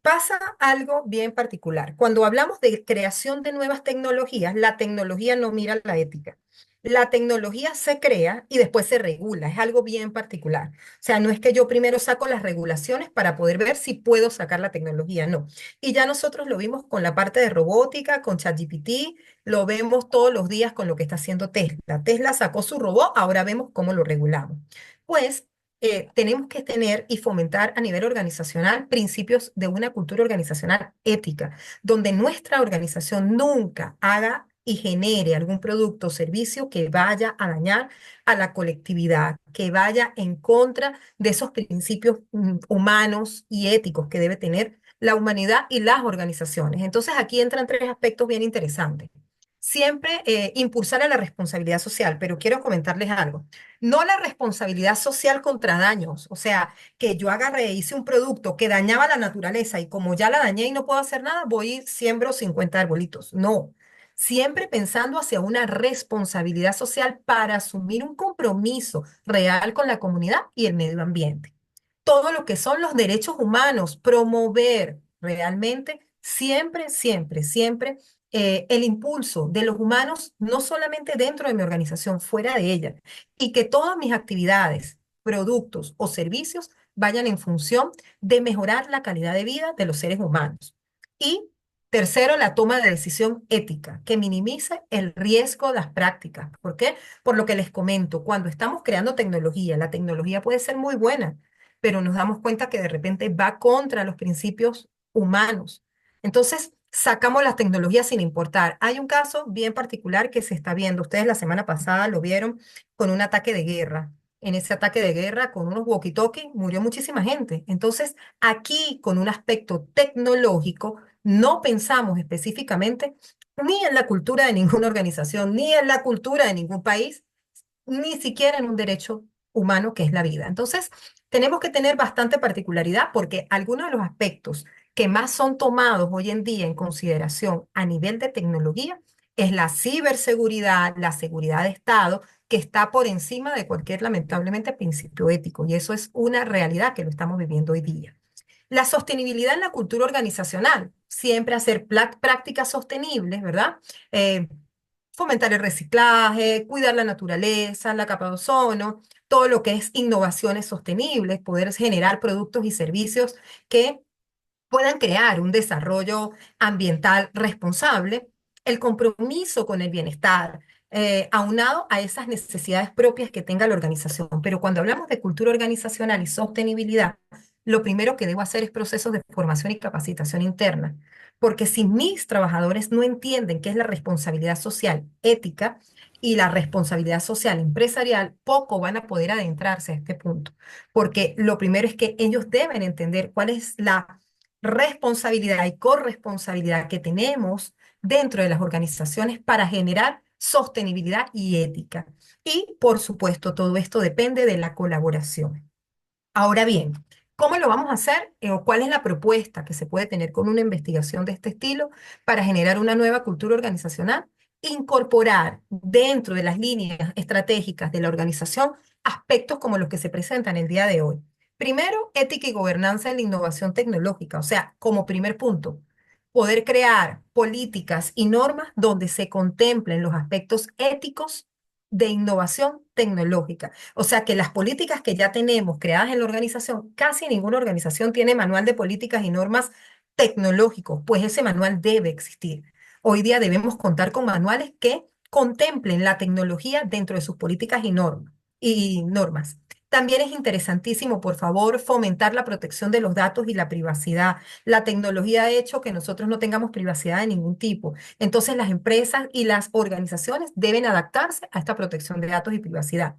Pasa algo bien particular. Cuando hablamos de creación de nuevas tecnologías, la tecnología no mira la ética. La tecnología se crea y después se regula. Es algo bien particular. O sea, no es que yo primero saco las regulaciones para poder ver si puedo sacar la tecnología, no. Y ya nosotros lo vimos con la parte de robótica, con ChatGPT, lo vemos todos los días con lo que está haciendo Tesla. Tesla sacó su robot, ahora vemos cómo lo regulamos. Pues tenemos que tener y fomentar a nivel organizacional principios de una cultura organizacional ética, donde nuestra organización nunca haga y genere algún producto o servicio que vaya a dañar a la colectividad, que vaya en contra de esos principios humanos y éticos que debe tener la humanidad y las organizaciones. Entonces aquí entran tres aspectos bien interesantes. Siempre impulsar a la responsabilidad social, pero quiero comentarles algo. No la responsabilidad social contra daños, o sea, que yo agarré, e hice un producto que dañaba la naturaleza y como ya la dañé y no puedo hacer nada, voy y siembro 50 arbolitos. No, siempre pensando hacia una responsabilidad social para asumir un compromiso real con la comunidad y el medio ambiente. Todo lo que son los derechos humanos, promover realmente siempre, siempre, siempre el impulso de los humanos, no solamente dentro de mi organización, fuera de ella y que todas mis actividades, productos o servicios vayan en función de mejorar la calidad de vida de los seres humanos. Y tercero, la toma de decisión ética, que minimice el riesgo de las prácticas. ¿Por qué? Por lo que les comento, cuando estamos creando tecnología, la tecnología puede ser muy buena, pero nos damos cuenta que de repente va contra los principios humanos. Entonces, sacamos las tecnologías sin importar. Hay un caso bien particular que se está viendo. Ustedes la semana pasada lo vieron con un ataque de guerra. En ese ataque de guerra, con unos walkie-talkie, murió muchísima gente. Entonces, aquí, con un aspecto tecnológico, no pensamos específicamente ni en la cultura de ninguna organización, ni en la cultura de ningún país, ni siquiera en un derecho humano que es la vida. Entonces, tenemos que tener bastante particularidad porque algunos de los aspectos que más son tomados hoy en día en consideración a nivel de tecnología es la ciberseguridad, la seguridad de Estado, que está por encima de cualquier, lamentablemente, principio ético. Y eso es una realidad que lo estamos viviendo hoy día. La sostenibilidad en la cultura organizacional, siempre hacer prácticas sostenibles, ¿verdad? Eh, Fomentar el reciclaje, cuidar la naturaleza, la capa de ozono, todo lo que es innovaciones sostenibles, poder generar productos y servicios que puedan crear un desarrollo ambiental responsable, el compromiso con el bienestar, aunado a esas necesidades propias que tenga la organización. Pero cuando hablamos de cultura organizacional y sostenibilidad, lo primero que debo hacer es procesos de formación y capacitación interna, porque si mis trabajadores no entienden qué es la responsabilidad social ética y la responsabilidad social empresarial, poco van a poder adentrarse a este punto, porque lo primero es que ellos deben entender cuál es la responsabilidad y corresponsabilidad que tenemos dentro de las organizaciones para generar sostenibilidad y ética. Y, por supuesto, todo esto depende de la colaboración. Ahora bien, ¿cómo lo vamos a hacer? ¿O cuál es la propuesta que se puede tener con una investigación de este estilo para generar una nueva cultura organizacional? Incorporar dentro de las líneas estratégicas de la organización aspectos como los que se presentan el día de hoy. Primero, ética y gobernanza en la innovación tecnológica, o sea, como primer punto, poder crear políticas y normas donde se contemplen los aspectos éticos de innovación tecnológica. O sea que las políticas que ya tenemos creadas en la organización, casi ninguna organización tiene manual de políticas y normas tecnológicos, pues ese manual debe existir. Hoy día debemos contar con manuales que contemplen la tecnología dentro de sus políticas y normas. También es interesantísimo, por favor, fomentar la protección de los datos y la privacidad. La tecnología ha hecho que nosotros no tengamos privacidad de ningún tipo. Entonces, las empresas y las organizaciones deben adaptarse a esta protección de datos y privacidad.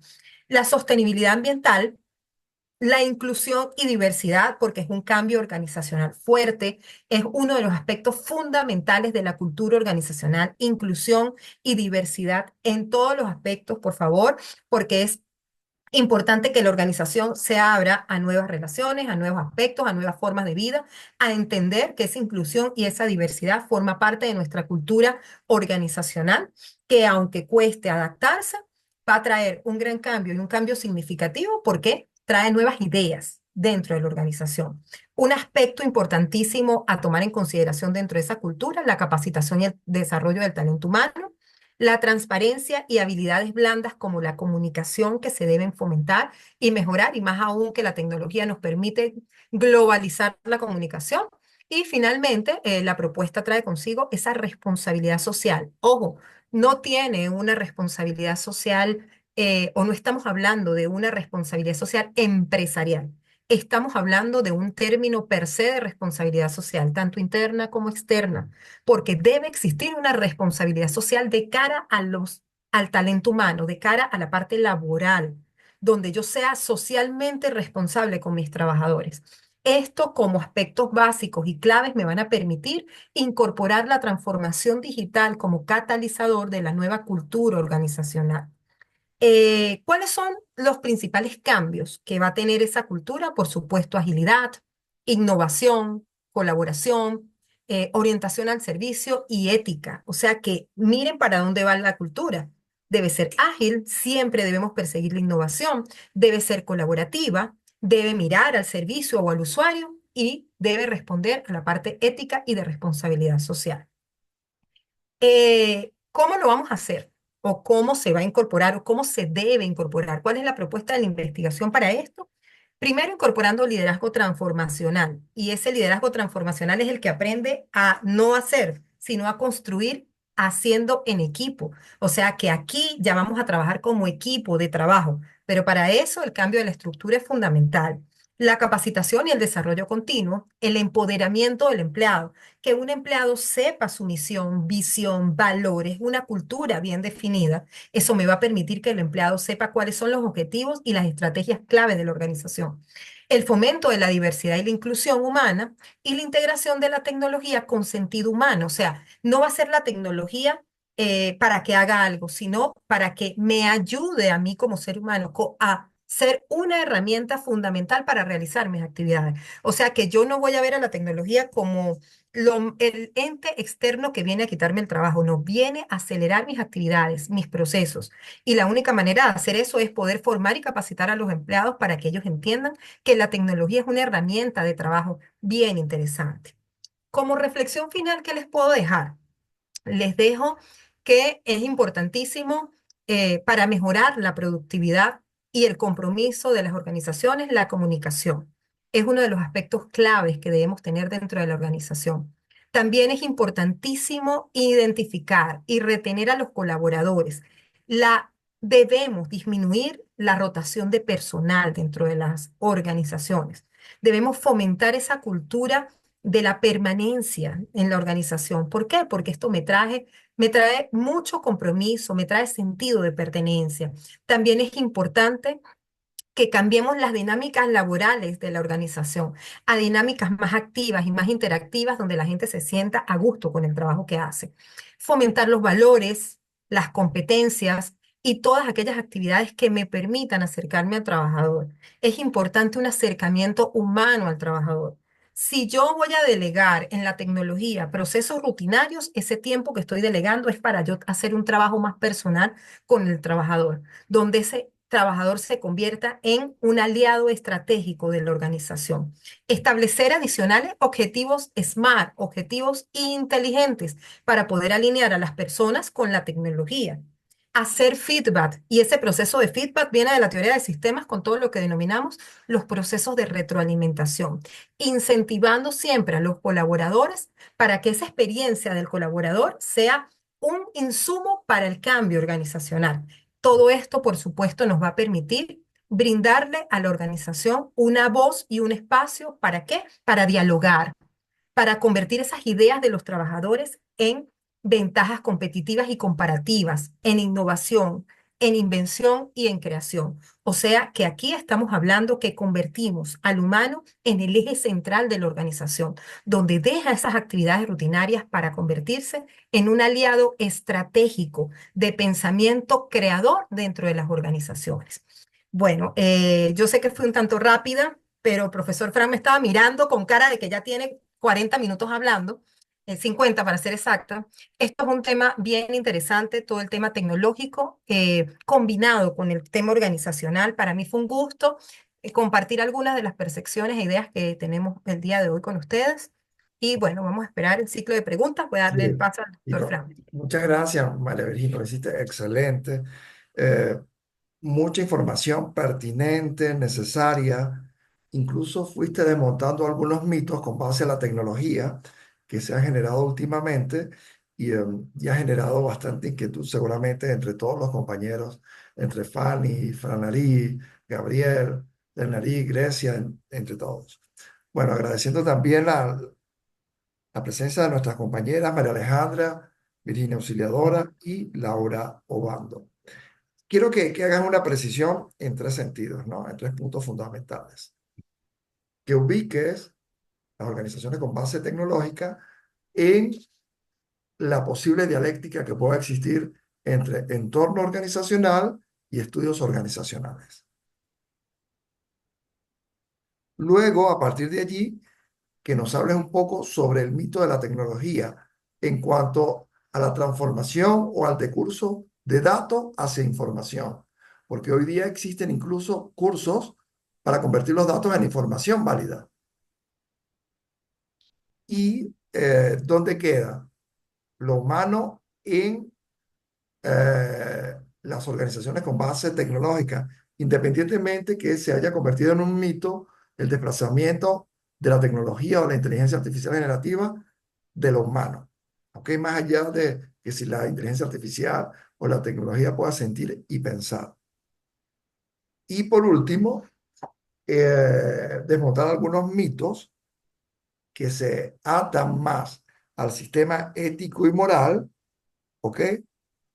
La sostenibilidad ambiental, la inclusión y diversidad, porque es un cambio organizacional fuerte, es uno de los aspectos fundamentales de la cultura organizacional, inclusión y diversidad en todos los aspectos, por favor, porque es Importante que la organización se abra a nuevas relaciones, a nuevos aspectos, a nuevas formas de vida, a entender que esa inclusión y esa diversidad forma parte de nuestra cultura organizacional, que aunque cueste adaptarse, va a traer un gran cambio y un cambio significativo porque trae nuevas ideas dentro de la organización. Un aspecto importantísimo a tomar en consideración dentro de esa cultura, la capacitación y el desarrollo del talento humano, la transparencia y habilidades blandas como la comunicación que se deben fomentar y mejorar, y más aún que la tecnología nos permite globalizar la comunicación. Y finalmente, la propuesta trae consigo esa responsabilidad social. Ojo, no tiene una responsabilidad social o no estamos hablando de una responsabilidad social empresarial. Estamos hablando de un término per se de responsabilidad social, tanto interna como externa, porque debe existir una responsabilidad social de cara al talento humano, de cara a la parte laboral, donde yo sea socialmente responsable con mis trabajadores. Esto como aspectos básicos y claves me van a permitir incorporar la transformación digital como catalizador de la nueva cultura organizacional. ¿Cuáles son los principales cambios que va a tener esa cultura? Por supuesto, agilidad, innovación, colaboración, orientación al servicio y ética. O sea que miren para dónde va la cultura. Debe ser ágil, siempre debemos perseguir la innovación, debe ser colaborativa, debe mirar al servicio o al usuario y debe responder a la parte ética y de responsabilidad social. ¿Cómo lo vamos a hacer? ¿O cómo se va a incorporar? ¿O cómo se debe incorporar? ¿Cuál es la propuesta de la investigación para esto? Primero, incorporando liderazgo transformacional. Y ese liderazgo transformacional es el que aprende a no hacer, sino a construir haciendo en equipo. O sea que aquí ya vamos a trabajar como equipo de trabajo, pero para eso el cambio de la estructura es fundamental. La capacitación y el desarrollo continuo, el empoderamiento del empleado, que un empleado sepa su misión, visión, valores, una cultura bien definida. Eso me va a permitir que el empleado sepa cuáles son los objetivos y las estrategias clave de la organización. El fomento de la diversidad y la inclusión humana y la integración de la tecnología con sentido humano. O sea, no va a ser la tecnología para que haga algo, sino para que me ayude a mí como ser humano a ser una herramienta fundamental para realizar mis actividades. O sea que yo no voy a ver a la tecnología como el ente externo que viene a quitarme el trabajo, no, viene a acelerar mis actividades, mis procesos. Y la única manera de hacer eso es poder formar y capacitar a los empleados para que ellos entiendan que la tecnología es una herramienta de trabajo bien interesante. Como reflexión final, ¿qué les puedo dejar? Les dejo que es importantísimo para mejorar la productividad y el compromiso de las organizaciones, la comunicación. Es uno de los aspectos claves que debemos tener dentro de la organización. También es importantísimo identificar y retener a los colaboradores. Debemos disminuir la rotación de personal dentro de las organizaciones. Debemos fomentar esa cultura de la permanencia en la organización. ¿Por qué? Porque esto me trae mucho compromiso, me trae sentido de pertenencia. También es importante que cambiemos las dinámicas laborales de la organización a dinámicas más activas y más interactivas donde la gente se sienta a gusto con el trabajo que hace. Fomentar los valores, las competencias y todas aquellas actividades que me permitan acercarme al trabajador. Es importante un acercamiento humano al trabajador. Si yo voy a delegar en la tecnología procesos rutinarios, ese tiempo que estoy delegando es para yo hacer un trabajo más personal con el trabajador, donde ese trabajador se convierta en un aliado estratégico de la organización. Establecer adicionales objetivos SMART, objetivos inteligentes, para poder alinear a las personas con la tecnología. Hacer feedback, y ese proceso de feedback viene de la teoría de sistemas con todo lo que denominamos los procesos de retroalimentación, incentivando siempre a los colaboradores para que esa experiencia del colaborador sea un insumo para el cambio organizacional. Todo esto, por supuesto, nos va a permitir brindarle a la organización una voz y un espacio. ¿Para qué? Para dialogar, para convertir esas ideas de los trabajadores en ventajas competitivas y comparativas, en innovación, en invención y en creación. O sea que aquí estamos hablando que convertimos al humano en el eje central de la organización, donde deja esas actividades rutinarias para convertirse en un aliado estratégico de pensamiento creador dentro de las organizaciones. Bueno, yo sé que fui un tanto rápida, pero el profesor Fran me estaba mirando con cara de que ya tiene 40 minutos hablando, 50 para ser exacta. Esto es un tema bien interesante, todo el tema tecnológico, combinado con el tema organizacional. Para mí fue un gusto compartir algunas de las percepciones e ideas que tenemos el día de hoy con ustedes. Y bueno, vamos a esperar el ciclo de preguntas. Voy a Sí. darle el paso al Y doctor no, Fran. muchas gracias, María Virginia, lo hiciste excelente. Eh, Mucha información pertinente, necesaria. Incluso fuiste desmontando algunos mitos con base a la tecnología que se ha generado últimamente y ha generado bastante inquietud seguramente entre todos los compañeros, entre Fanny, Franary, Gabriel, Delnarí, Grecia, entre todos. Bueno, agradeciendo también la presencia de nuestras compañeras María Alejandra, Virginia Auxiliadora y Laura Obando. Quiero que hagas una precisión en tres sentidos, ¿no? En tres puntos fundamentales. Que ubiques las organizaciones con base tecnológica en la posible dialéctica que pueda existir entre entorno organizacional y estudios organizacionales. Luego, a partir de allí, que nos hables un poco sobre el mito de la tecnología en cuanto a la transformación o al decurso de datos hacia información, porque hoy día existen incluso cursos para convertir los datos en información válida. ¿Y dónde queda lo humano en las organizaciones con base tecnológica, independientemente que se haya convertido en un mito el desplazamiento de la tecnología o la inteligencia artificial generativa de lo humano? ¿Ok? Más allá de que si la inteligencia artificial o la tecnología pueda sentir y pensar. Y por último, desmontar algunos mitos que se atan más al sistema ético y moral, ¿ok?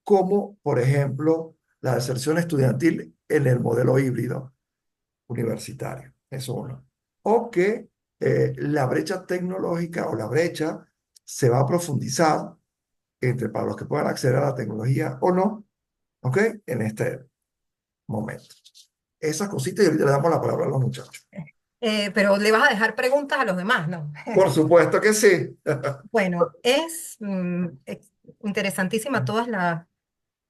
Como, por ejemplo, la deserción estudiantil en el modelo híbrido universitario. Eso uno. O que la brecha tecnológica o la brecha se va a profundizar entre para los que puedan acceder a la tecnología o no, ¿ok? En este momento. Esas cositas y ahorita le damos la palabra a los muchachos. Pero le vas a dejar preguntas a los demás, ¿no? Por supuesto que sí. Bueno, es interesantísima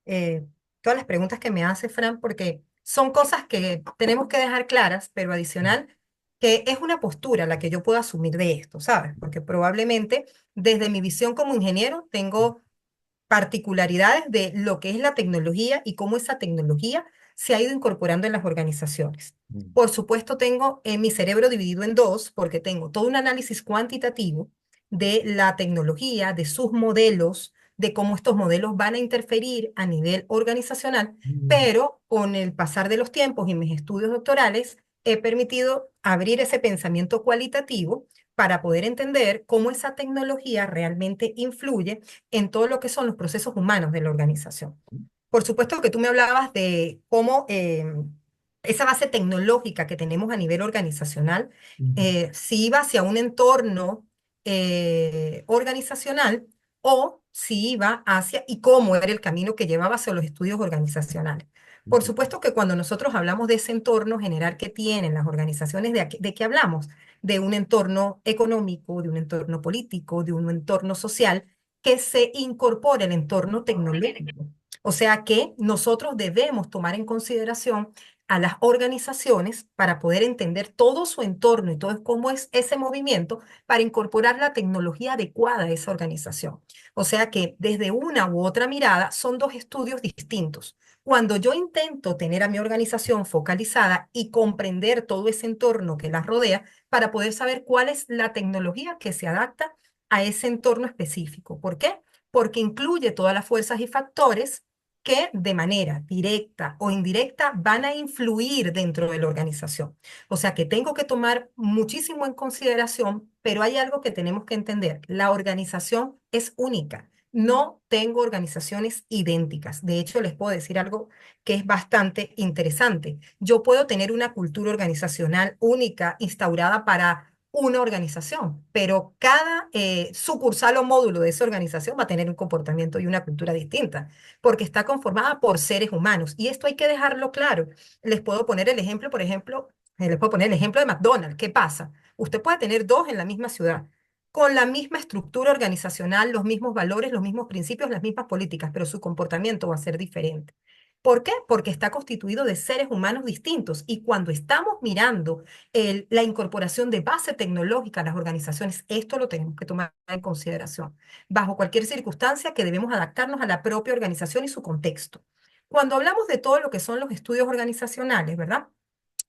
eh, todas las preguntas que me hace Fran, porque son cosas que tenemos que dejar claras, pero adicional, que es una postura la que yo puedo asumir de esto, ¿sabes? Porque probablemente desde mi visión como ingeniero tengo particularidades de lo que es la tecnología y cómo esa tecnología se ha ido incorporando en las organizaciones. Por supuesto, tengo mi cerebro dividido en dos porque tengo todo un análisis cuantitativo de la tecnología, de sus modelos, de cómo estos modelos van a interferir a nivel organizacional, pero con el pasar de los tiempos y mis estudios doctorales he permitido abrir ese pensamiento cualitativo para poder entender cómo esa tecnología realmente influye en todo lo que son los procesos humanos de la organización. Por supuesto que tú me hablabas de cómo esa base tecnológica que tenemos a nivel organizacional, si iba hacia un entorno organizacional o si iba hacia y cómo era el camino que llevaba hacia los estudios organizacionales. Por supuesto que cuando nosotros hablamos de ese entorno general que tienen las organizaciones, ¿de qué hablamos? De un entorno económico, de un entorno político, de un entorno social que se incorpore el entorno tecnológico. O sea que nosotros debemos tomar en consideración a las organizaciones para poder entender todo su entorno y todo cómo es ese movimiento para incorporar la tecnología adecuada a esa organización. O sea que desde una u otra mirada son dos estudios distintos. Cuando yo intento tener a mi organización focalizada y comprender todo ese entorno que la rodea para poder saber cuál es la tecnología que se adapta a ese entorno específico. ¿Por qué? Porque incluye todas las fuerzas y factores que de manera directa o indirecta van a influir dentro de la organización. O sea que tengo que tomar muchísimo en consideración, pero hay algo que tenemos que entender. La organización es única. No tengo organizaciones idénticas. De hecho, les puedo decir algo que es bastante interesante. Yo puedo tener una cultura organizacional única instaurada para una organización, pero cada sucursal o módulo de esa organización va a tener un comportamiento y una cultura distinta, porque está conformada por seres humanos. Y esto hay que dejarlo claro. Les puedo poner el ejemplo, por ejemplo, les puedo poner el ejemplo de McDonald's. ¿Qué pasa? Usted puede tener dos en la misma ciudad, con la misma estructura organizacional, los mismos valores, los mismos principios, las mismas políticas, pero su comportamiento va a ser diferente. ¿Por qué? Porque está constituido de seres humanos distintos y cuando estamos mirando la incorporación de base tecnológica a las organizaciones, esto lo tenemos que tomar en consideración, bajo cualquier circunstancia que debemos adaptarnos a la propia organización y su contexto. Cuando hablamos de todo lo que son los estudios organizacionales, ¿verdad?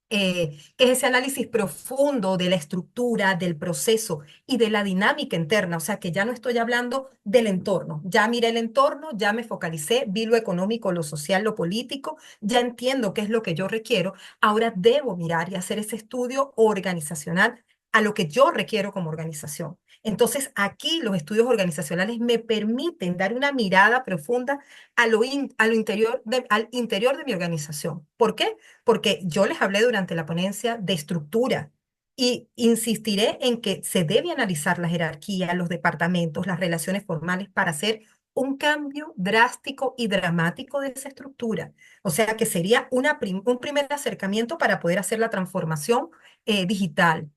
Que es ese análisis profundo de la estructura, del proceso y de la dinámica interna. O sea, que ya no estoy hablando del entorno. Ya miré el entorno, ya me focalicé, vi lo económico, lo social, lo político, ya entiendo qué es lo que yo requiero. Ahora debo mirar y hacer ese estudio organizacional a lo que yo requiero como organización. Entonces, aquí los estudios organizacionales me permiten dar una mirada profunda a lo interior al interior de mi organización. ¿Por qué? Porque yo les hablé durante la ponencia de estructura y insistiré en que se debe analizar la jerarquía, los departamentos, las relaciones formales para hacer un cambio drástico y dramático de esa estructura. O sea que sería un primer acercamiento para poder hacer la transformación digital.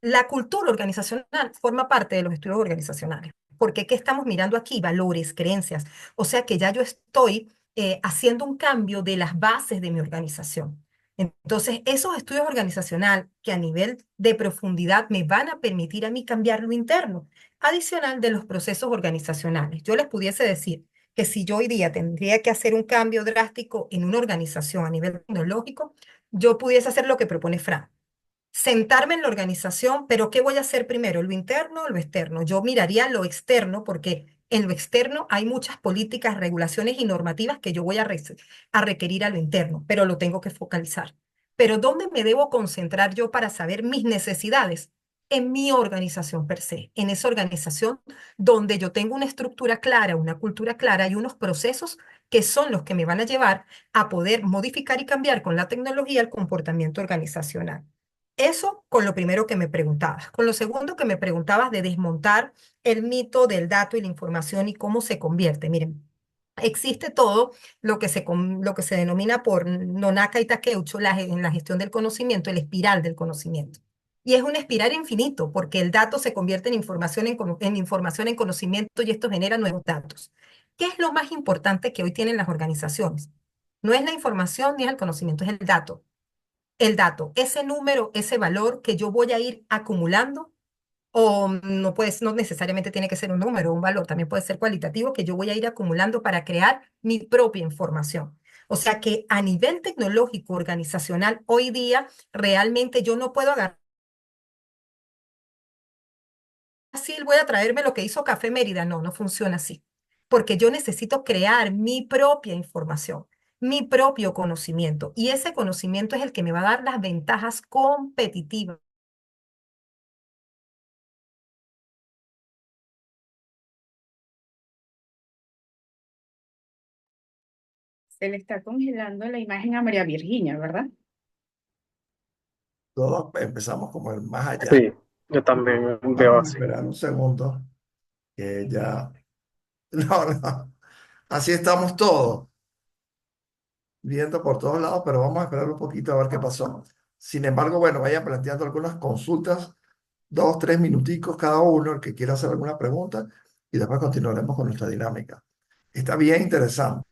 La cultura organizacional forma parte de los estudios organizacionales. Porque ¿qué estamos mirando aquí? Valores, creencias. O sea que ya yo estoy haciendo un cambio de las bases de mi organización. Entonces, esos estudios organizacional que a nivel de profundidad me van a permitir a mí cambiar lo interno, adicional de los procesos organizacionales. Yo les pudiese decir que si yo hoy día tendría que hacer un cambio drástico en una organización a nivel tecnológico, yo pudiese hacer lo que propone Fran, sentarme en la organización, pero ¿qué voy a hacer primero? ¿Lo interno o lo externo? Yo miraría lo externo porque en lo externo hay muchas políticas, regulaciones y normativas que yo voy a requerir a lo interno, pero lo tengo que focalizar. Pero ¿dónde me debo concentrar yo para saber mis necesidades? En mi organización per se, en esa organización donde yo tengo una estructura clara, una cultura clara y unos procesos que son los que me van a llevar a poder modificar y cambiar con la tecnología el comportamiento organizacional. Eso con lo primero que me preguntabas. Con lo segundo que me preguntabas de desmontar el mito del dato y la información y cómo se convierte. Miren, existe todo lo que se denomina por Nonaka y Takeuchi en la gestión del conocimiento, el espiral del conocimiento. Y es un espiral infinito, porque el dato se convierte en información, en conocimiento, y esto genera nuevos datos. ¿Qué es lo más importante que hoy tienen las organizaciones? No es la información ni es el conocimiento, es el dato. El dato, ese número, ese valor que yo voy a ir acumulando, o no puede, no necesariamente tiene que ser un número o un valor, también puede ser cualitativo, que yo voy a ir acumulando para crear mi propia información. O sea que a nivel tecnológico, organizacional, hoy día realmente yo no puedo agarrar así, voy a traerme lo que hizo Café Mérida. No, no funciona así. Porque yo necesito crear mi propia información, mi propio conocimiento. Y ese conocimiento es el que me va a dar las ventajas competitivas. Se le está congelando la imagen a María Virginia, ¿verdad? Todos empezamos como el más allá. Sí, yo también veo Vamos a así. esperar un segundo, que ya... No, no. Así estamos todos, viendo por todos lados, pero vamos a esperar un poquito a ver qué pasó. Sin embargo, bueno, vayan planteando algunas consultas, 2, 3 minuticos cada uno, el que quiera hacer alguna pregunta, y después continuaremos con nuestra dinámica. Está bien interesante.